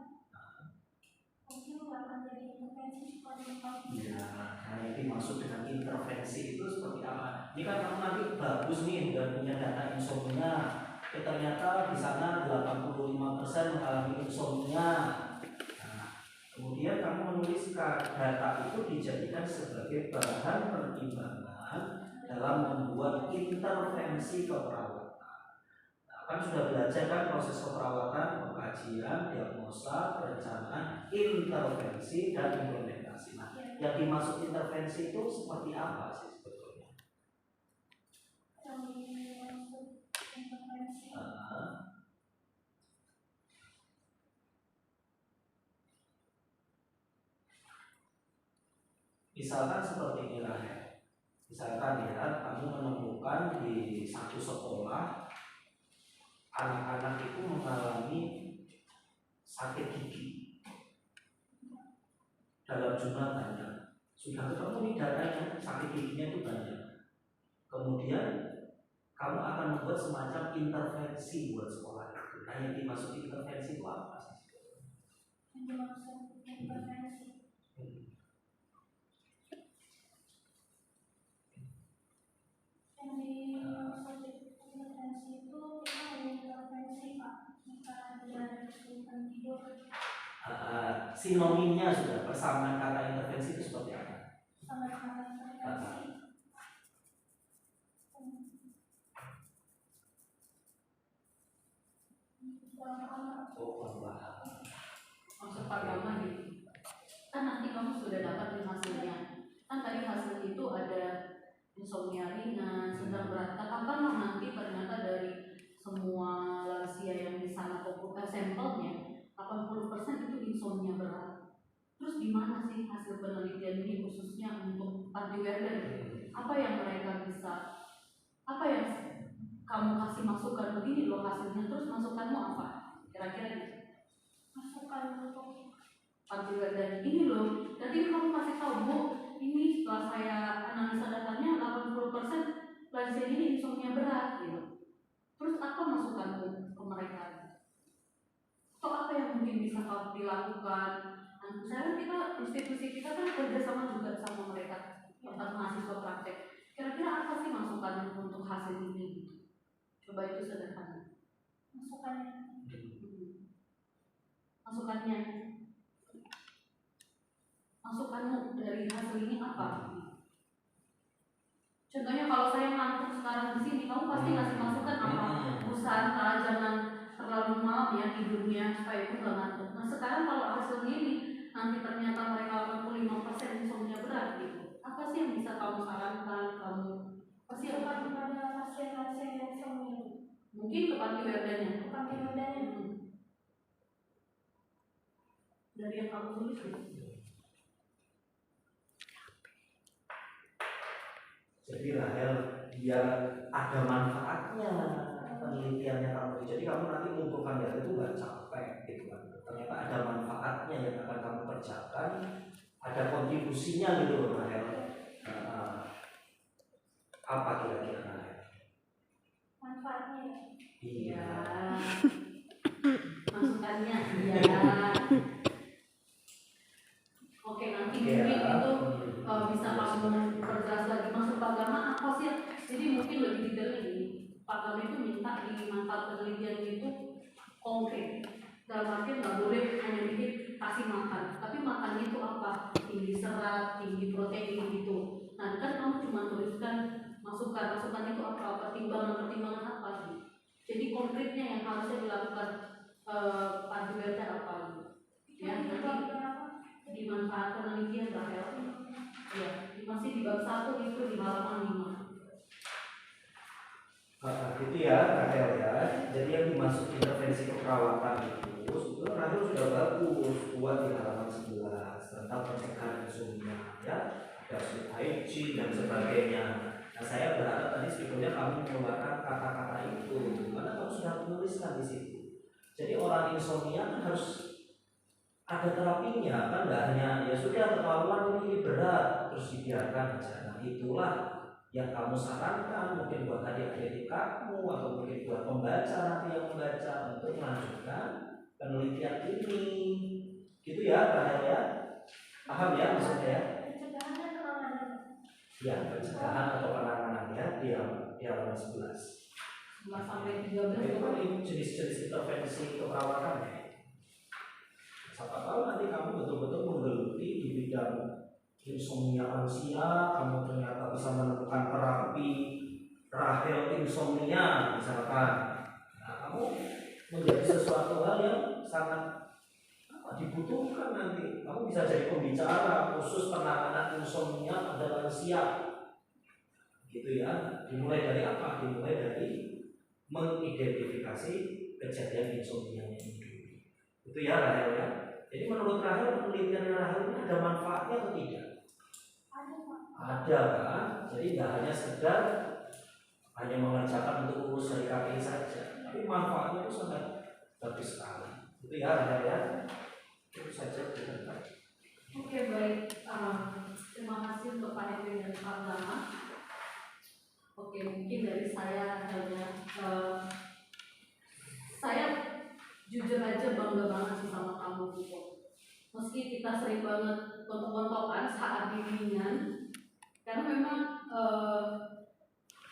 mungkin nggak akan jadi intervensi seperti Ya, nah yang dimaksud dengan intervensi itu seperti apa? Ini kan kamu nanti bagus nih udah punya data insomnia, ternyata di sana 85% mengalami insomnia. Nah, kemudian kamu menuliskan data itu dijadikan sebagai bahan pertimbangan dalam membuat intervensi keperawatan. Kan sudah belajar kan proses keperawatan, pengkajian, diagnosa, perencanaan, intervensi, dan implementasi. Nah, yang dimaksud intervensi itu seperti apa sih sebetulnya? yang dimaksud intervensi. Misalkan seperti ini lah ya. Misalkan ya, kamu menemukan di satu sekolah anak-anak itu mengalami sakit gigi dalam jumlah banyak. Sudah ketemu nih datanya, sakit giginya itu banyak. Kemudian kamu akan membuat semacam intervensi buat sekolah itu. Nah, yang dimaksud intervensi itu apa sih? Yang dimaksud intervensi yang dimaksud intervensi itu kita mengintervensi Pak jika dia ada kesulitan tidur. Sinonimnya sudah, persamaan kata intervensi itu seperti apa? Sama kata intervensi Maksud Pak Gama nih, kan nanti kamu sudah dapat nih hasilnya. Kan tadi hasil itu ada insomnia ringan, sedang berat. Katakanlah nanti ternyata dari semua lansia yang di sana sampelnya 80% itu insomnia berat. Terus gimana sih hasil penelitian ini khususnya untuk Panti Werder? Apa yang mereka bisa, apa yang kamu kasih masukan begini loh hasilnya, terus masukanmu apa? Kira-kira gitu. masukan untuk Panti Werder ini loh, jadi kamu kasih tahu Bu, ini setelah saya analisa datanya 80% lansia ini insomnia berat gitu. Terus apa masukanmu ke mereka? Atau apa yang mungkin bisa kamu dilakukan? Nah, misalnya kita institusi kita kan kerjasama juga sama mereka tempat mahasiswa praktek. Kira-kira apa sih masukannya untuk hasil ini? Coba itu sederhana. Masukanmu dari hasil ini apa? Contohnya kalau saya ngantuk sekarang di sini, kamu pasti ngasih masukan apa? Busana, jangan terlalu malam ya tidurnya supaya itu nggak ngantuk. Nah sekarang kalau hasilnya ini nanti ternyata mereka 85% insomnia berat gitu. Apa sih yang bisa kamu sarankan? Kamu pasti kepada pasien-pasien yang insomnia mungkin ke Panti Werdernya. Dari yang kamu tulis ya? Jadi Rahel, biar ada manfaatnya penelitiannya kamu. Jadi kamu nanti mengumpulkan data itu nggak capek gitu kan. Ternyata ada manfaatnya yang akan kamu kerjakan, ada kontribusinya gitu loh Rahel. Apa kira-kira Rahel? manfaatnya? Iya. Masukannya iya. Oke, nanti mungkin itu bisa kamu perjelas lagi. Maksud Pak Gama apa sih? Jadi mungkin lebih detail ini. Pak Gama itu minta di manfaat penelitian itu konkret. Dalam arti nggak boleh hanya bikin kasih makan, tapi makannya itu apa? Tinggi serat, tinggi protein gitu. Nah kan kamu cuma tuliskan masukan itu apa? Pertimbangan apa sih? Jadi konkretnya yang harusnya dilakukan Panti Werder apa? Ya nanti di manfaat penelitian Rahel. Ya, masih di bab 1 itu di halaman 5. Gitu ya Rahel ya. Jadi yang dimaksud intervensi keperawatan itu sebetulnya Rahel sudah bagus buat di halaman 11 tentang pencegahan insomnia ya, ada sleep hygiene dan sebagainya. Nah saya berharap tadi sebetulnya kamu mengeluarkan kata-kata itu karena kamu sudah menuliskan di situ. Jadi orang insomnia kan harus ada terapinya, kan nggak hanya ya sudah ketahuan ini berat terus dibiarkan aja. Nah itulah yang kamu sarankan mungkin buat adik-adik kamu atau mungkin buat pembaca nanti yang membaca untuk melanjutkan penelitian ini, gitu ya Rahel ya, paham ya maksudnya ya? Pencegahan dan penanganan. Ya, pencegahan atau penanganannya di halaman 11. 11 sampai 13 Itu kan jenis-jenis intervensi keperawatan ya. Siapa tahu nanti kamu betul-betul menggeluti di bidang insomnia lansia, kamu ternyata bisa menemukan terapi Rahel insomnia misalkan. Nah, kamu menjadi sesuatu hal yang sangat dibutuhkan nanti. Kamu bisa jadi pembicara khusus penanganan insomnia pada lansia. Gitu ya. Dimulai dari apa? Dimulai dari mengidentifikasi kejadian insomnia ini dulu. Itu ya Rahel ya. Jadi menurut Rahel, penelitian Rahel ini ada manfaatnya atau tidak? Ada, Pak. Ada kan? Jadi nggak hanya sekedar hanya mengerjakan untuk urus dari KPI saja, tapi manfaatnya itu sangat bagus sekali. Itu ya Rahel ya. Itu saja kita. Oke, baik. Terima kasih untuk Pak Henry dan Pak Lama. Oke, mungkin dari saya hanya saya jujur aja bangga banget sih sama kamu gitu. Meski kita sering banget kontok-kontokan saat bimbingan, karena memang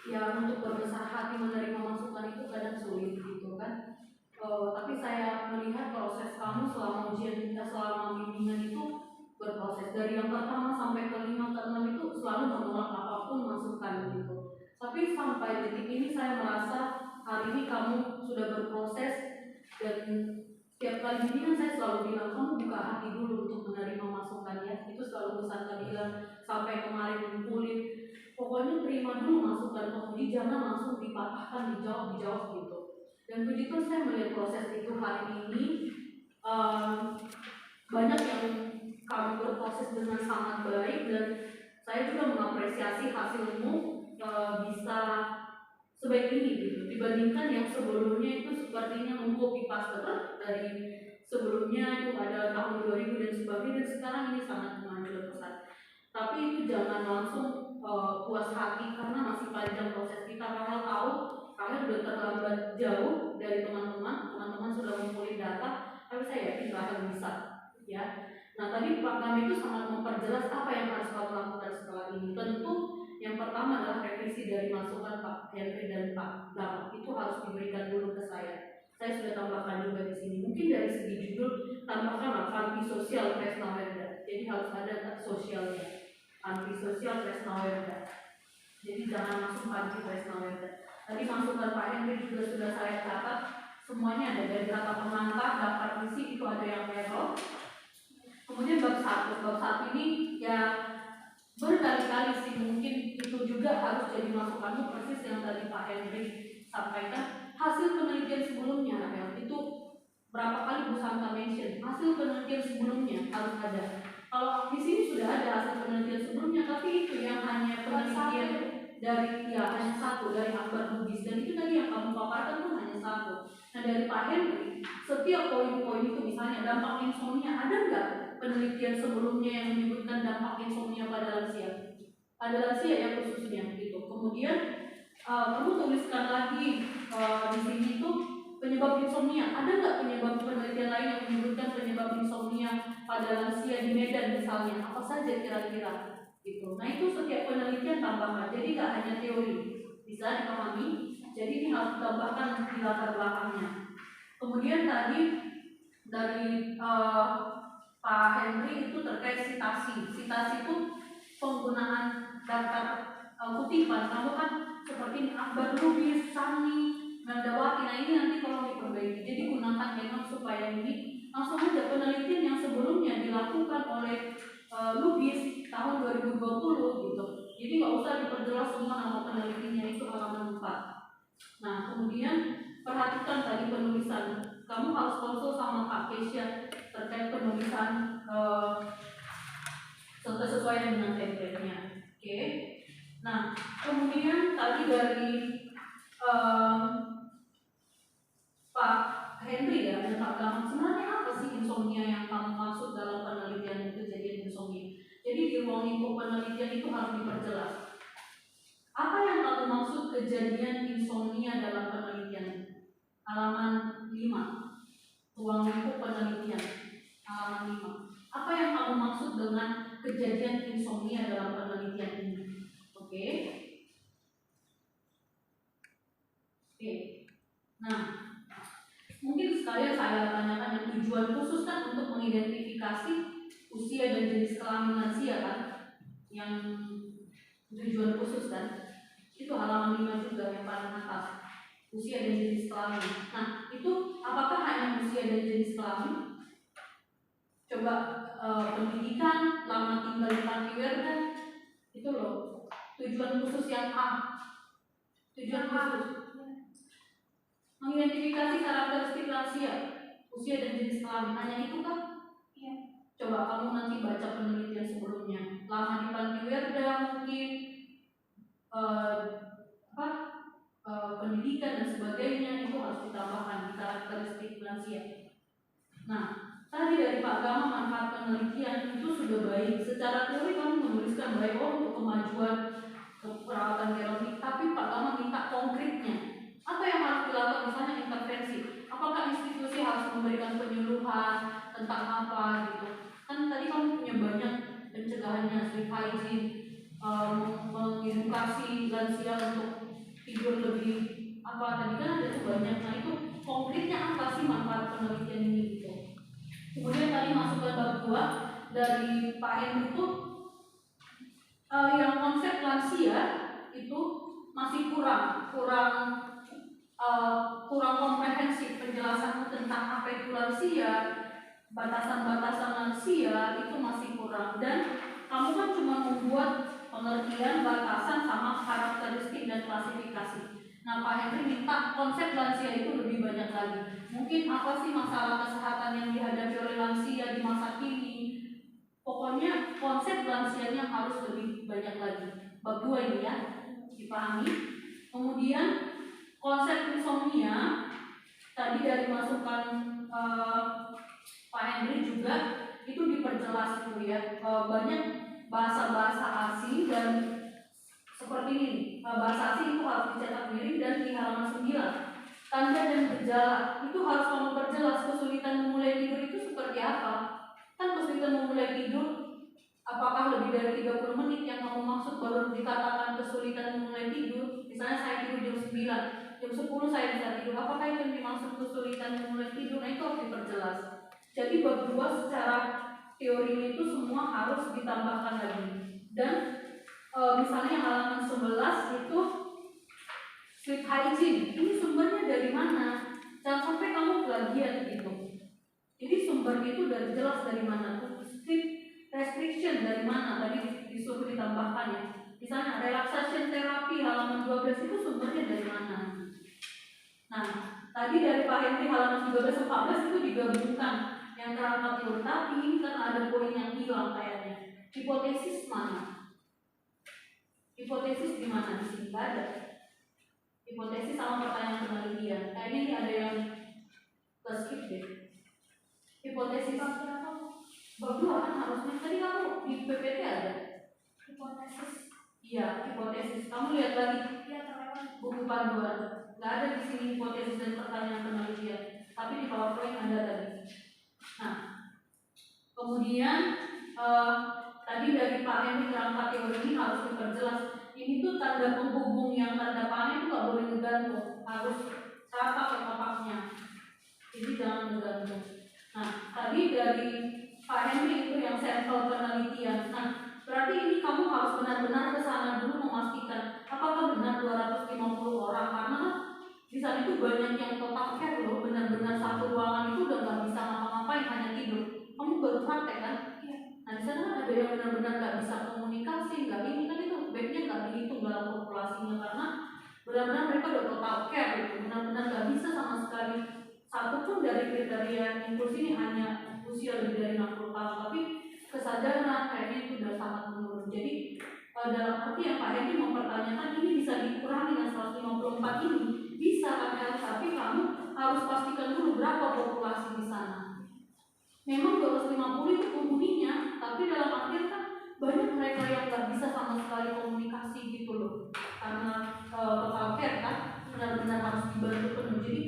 ya untuk berbesar hati menerima masukan itu kadang sulit gitu kan. Tapi saya melihat proses kamu selama ujian kita selama bimbingan itu berproses dari yang pertama sampai ke 5 ke 6 itu selalu menolak apapun masukan gitu. Tapi sampai detik ini saya merasa hari ini kamu sudah berproses, dan setiap kali bimbingan saya selalu bilang kamu buka hati dulu untuk menerima masukan ya. Itu selalu Santa bilang sampai kemarin ngumpulin. Pokoknya terima dulu masukan kamu, jangan langsung dipatahkan, dijawab gitu. Dan begitu saya melihat proses itu hari ini, banyak yang kamu berproses dengan sangat baik, dan saya juga mengapresiasi hasilmu bisa sebaik ini gitu. Dibandingkan yang sebelumnya itu sepertinya mengcopy paste dari sebelumnya itu ada tahun 2000 dan sebagainya, dan sekarang ini sangat menonjol pesat. Tapi itu jangan langsung puas hati karena masih panjang proses kita. Rahel tahu kalian sudah terlambat jauh dari teman-teman sudah mengumpulkan data, tapi saya yakin Rahel bisa ya. Nah tadi Pak Gam itu sangat memperjelas apa yang harus kamu lakukan setelah ini. Tentu yang pertama adalah revisi dari masukan Pak Henry dan Pak Gam, itu harus diberikan dulu ke saya. Saya sudah tambahkan juga di sini. Mungkin dari segi judul tambahkan antisosial Kresnawerda. Jadi harus ada sosialnya. Antisosial Kresnawerda. Jadi jangan langsung anti Kresnawerda. Tadi masukan Pak Henry juga sudah saya catat. Semuanya ada dari kata pengantar, daftar isi itu ada yang error. Kemudian bab 1 ini ya berkali-kali sih, mungkin itu juga harus jadi masukanmu persis yang tadi Pak Henry sampaikan. Hasil penelitian sebelumnya ya, itu berapa kali Bu Santa mention hasil penelitian sebelumnya harus ada. Kalau di sini sudah ada hasil penelitian sebelumnya, tapi itu yang hanya penelitian dari ya hanya satu dari Akbar Bugis, dan itu tadi yang kamu paparkan pun hanya satu. Nah dari Pak Henry setiap poin-poin itu misalnya dampak insomnia, ada nggak penelitian sebelumnya yang menyebutkan dampak insomnia pada lansia? Pada lansia ya khususnya gitu. Kemudian kamu tuliskan lagi di sini tuh penyebab insomnia. Ada nggak penyebab penelitian lain yang menyebutkan penyebab insomnia pada lansia di Medan misalnya? Apa saja kira-kira? Gitu. Nah itu setiap penelitian tambahkan. Jadi nggak hanya teori, bisa dipahami. Jadi ini harus ditambahkan di latar belakangnya. Kemudian tadi dari Pak Henry itu terkait sitasi. Sitasi itu penggunaan daftar kutipan. Kamu kan seperti ini Akbar Lubis, Sani, Meldawati. Nah ini nanti tolong diperbaiki. Jadi gunakan memang supaya ini langsung aja penelitian yang sebelumnya dilakukan oleh Lubis tahun 2020 gitu. Jadi nggak usah diperjelas semua nama penelitiannya, itu halaman 4. Nah kemudian perhatikan tadi penulisan. Kamu harus konsul sama Pak Kesha terkait penulisan sesuai dengan template-nya. Oke. Nah kemudian tadi dari Pak Henry ya, dan Pak Galang, sebenarnya apa sih insomnia yang kamu maksud dalam penelitian kejadian insomnia? Jadi di ruang lingkup penelitian itu harus diperjelas. Apa yang kamu maksud kejadian insomnia dalam penelitian? Halaman 5. Ruang lingkup penelitian. Halaman 5. Apa yang kamu maksud dengan kejadian insomnia dalam penelitian ini? Oke. Nah, mungkin sekalian saya tanyakan yang tujuan khusus kan untuk mengidentifikasi usia dan jenis kelamin lansia kan? Yang tujuan khusus kan? Itu halaman 5 juga yang paling atas. Usia dan jenis kelamin. Nah, itu apakah hanya usia dan jenis kelamin? Coba pendidikan, lama tinggal di panti werda, itu loh tujuan khusus yang A. Tujuan khusus mengidentifikasi karakteristik lansia, usia dan jenis kelamin. Hanya itu kan? Iya. Coba kamu nanti baca penelitian sebelumnya. Lama di panti werda mungkin pendidikan dan sebagainya itu harus ditambahkan di karakteristik lansia. Nah, tadi dari Pak Gama manfaat penelitian itu sudah baik. Secara teori kamu menuliskan baik untuk kemajuan perawatan gerontologi, tapi Pak Gama minta konkretnya. Apa yang harus dilakukan, misalnya intervensi? Apakah institusi harus memberikan penyuluhan tentang apa gitu? Kan tadi kamu punya banyak pencegahannya, sleep hygiene, mengedukasi lansia untuk tidur lebih apa tadi kan ada tuh banyak. Nah itu konkretnya apa sih manfaat penelitian ini gitu. Kemudian tadi masukkan bab 2 dari Pak Henry itu yang konsep lansia itu masih kurang komprehensif penjelasan tentang apa itu lansia, batasan-batasan lansia itu masih kurang, dan kamu kan cuma membuat pengertian, batasan, sama karakteristik dan klasifikasi. Nah, Pak Henry minta konsep lansia itu lebih banyak lagi. Mungkin apa sih masalah kesehatan yang dihadapi oleh lansia di masa kini? Pokoknya konsep lansianya harus lebih banyak lagi. Bab 2 ini ya, dipahami. Kemudian konsep insomnia tadi dari masukan Pak Henry juga itu diperjelas itu ya. Banyak bahasa-bahasa asing dan seperti ini. Bahasa asing itu harus dicetak miring dan di halaman 9. Tanda dan gejala itu harus kamu perjelas. Kesulitan memulai tidur itu seperti apa? Kan kesulitan memulai tidur, apakah lebih dari 30 menit yang kamu maksud baru dikatakan kesulitan memulai tidur? Misalnya saya tidur jam 9, jam 10 saya bisa tidur. Apakah itu yang dimaksud kesulitan memulai tidur? Nah itu harus diperjelas. Jadi bab 2 secara teorinya itu semua harus ditambahkan lagi. Dan misalnya halaman 11 itu sleep hygiene. Ini sumbernya dari mana? Jangan sampai kamu plagiat gitu. Jadi sumbernya itu dari jelas dari mana. Sleep restriction dari mana? Tadi disuruh ditambahkan ya. Misalnya relaxation therapy halaman 12 itu sumbernya dari mana? Nah, tadi dari Pak Henry halaman 13-14 itu digabungkan yang kerangka teori, tapi ini kan ada poin yang hilang kayaknya. Hipotesis mana? Hipotesis di mana? Di sini nggak ada. Hipotesis sama pertanyaan penelitian. Kayaknya ini ada yang skip deh. Hipotesis bab 2 kan harusnya tadi kamu di PPT ada. Hipotesis. Iya, hipotesis. Kamu lihat lagi Iya, terlewat. buku panduan. Nggak ada di sini hipotesis dan pertanyaan penelitian. Tapi di PowerPoint ada tadi. Nah, kemudian tadi dari Pak Henry kerangka teori ini harus diperjelas. Ini tuh tanda penghubung yang tanda panah itu nggak boleh ngegantung, harus rata ketopaknya. Jadi jangan ngegantung. Nah, tadi dari Pak Henry itu yang sampel penelitian. Nah, berarti ini kamu harus benar-benar ke sana dulu memastikan apakah benar 250 orang, karena di sana itu banyak yang total care loh, benar-benar satu ruangan itu udah nggak bisa ngapa-ngapain, hanya tidur. Kamu baru praktek kan? Nah di sana kan ada yang benar-benar nggak bisa komunikasi, nggak ini kan itu baiknya nggak dihitung dalam populasinya, karena benar-benar mereka udah total care gitu, benar-benar nggak bisa sama sekali. Satu pun dari kriteria inklusi ini hanya usia lebih dari 60 tahun, tapi kesadaran kayaknya itu udah sangat menurun. Jadi dalam arti yang Pak Henry mempertanyakan ini bisa dikurangi dengan 154 ini bisa kan, tapi kamu harus pastikan dulu berapa populasi di sana. Memang 250 itu penghuninya, tapi dalam artian kan banyak mereka yang nggak bisa sama sekali komunikasi gitu loh, karena total care kan benar-benar harus dibantu penuh. Jadi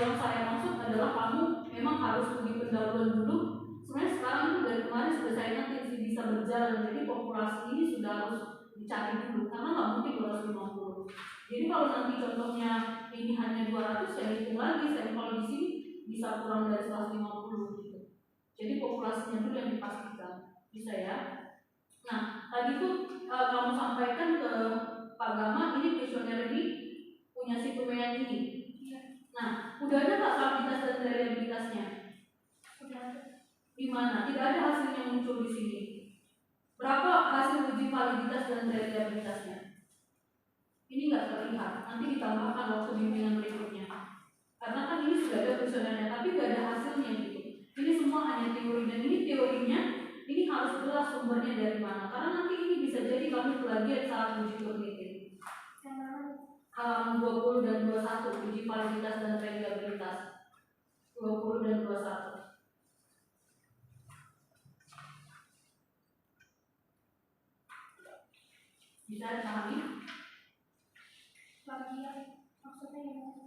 yang saya maksud adalah kamu memang harus pergi pendahuluan dulu. Sebenarnya sekarang itu dari kemarin sudah saya nanti bisa berjalan, jadi populasi ini sudah harus dicari dulu karena nggak mungkin 250. Jadi kalau nanti contohnya ini hanya 200, saya hitung lagi, saya kalau di sini bisa kurang dari 150 gitu. Jadi populasinya dulu yang dipastikan, bisa ya. Nah, tadi tuh kamu sampaikan ke Pak Gama, ini kuesioner ini punya si pemilihan ini. Nah, udah ada nggak validitas dan reliabilitasnya? Sudah ada. Di mana? Tidak ada hasilnya muncul di sini. Berapa hasil uji validitas dan reliabilitasnya? Ini nggak terlihat. Nanti ditambahkan waktu bimbingan berikutnya. Karena kan ini sudah ada kuesionernya, tapi nggak ada hasilnya gitu. Ini semua hanya teori, dan ini teorinya ini harus jelas sumbernya dari mana. Karena nanti ini bisa jadi kami plagiat saat uji kognitif. Yang mana? Halaman 20 dan 21 uji validitas dan reliabilitas. 20 dan 21. Bisa dipahami? Plagiat. Maksudnya gimana?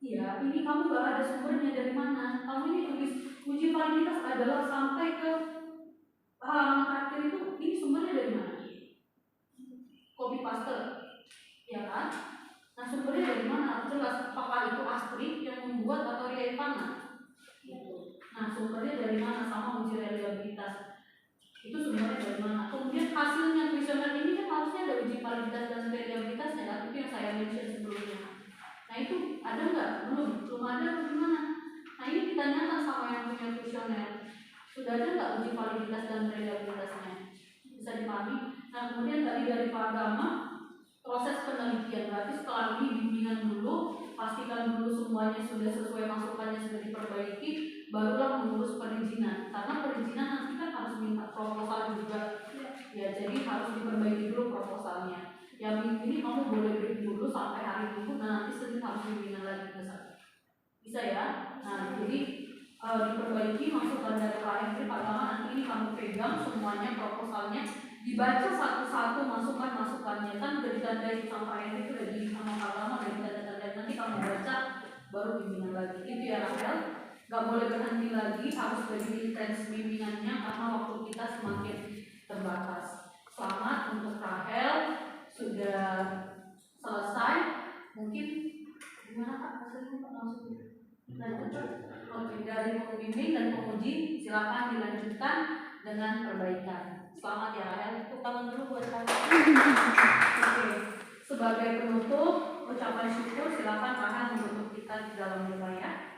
Iya, ini kamu gak ada sumbernya dari mana. Kamu ini tulis uji validitas adalah sampai ke halaman terakhir itu, ini sumbernya dari mana? Copy paste, ya kan? Nah sumbernya dari mana? Jelas, apakah itu Astri yang membuat atau Ria Ivana? Gitu. Nah sumbernya dari mana, sama uji reliabilitas itu sumbernya dari mana? Kemudian hasilnya kuesioner ini kan harusnya ada uji validitas dan reliabilitasnya kan? Itu yang saya mention sebelumnya. Nah itu ada nggak? Belum ada atau gimana? Nah ini ditanyakan sama yang punya kuesioner, sudah ada nggak uji validitas dan reliabilitasnya? Bisa dipahami? Nah kemudian tadi dari Pak Gama, proses penelitian, berarti setelah ini bimbingan dulu, pastikan dulu semuanya sudah sesuai masukannya, sudah diperbaiki, barulah mengurus perizinan. Karena perizinan nanti kan harus minta proposal juga, ya jadi harus diperbaiki dulu proposalnya. Yang minggu ini kamu boleh break dulu sampai hari Minggu, nah nanti Senin harus bimbingan lagi ke sana. Bisa ya? Nah jadi diperbaiki masukan dari Pak Henry, Pak Gama, nanti ini kamu pegang semuanya proposalnya, dibaca satu-satu masukan-masukannya, kan udah ditandai sama Pak Henry, itu udah di sama Pak Gama, udah ditanda-tandai, nanti kamu baca baru bimbingan lagi. Itu ya Rahel, gak boleh berhenti lagi, harus lebih intens bimbingannya karena waktu kita semakin terbatas. Selamat untuk Rahel, sudah selesai. Mungkin gimana Pak hasilnya Pak, langsung lanjut. Oke, dari pembimbing dan penguji silakan dilanjutkan dengan perbaikan. Selamat ya Rahel, tepuk tangan dulu buat Rahel. Oke, sebagai penutup ucapan syukur silakan Rahel menutup kita di dalam doa ya.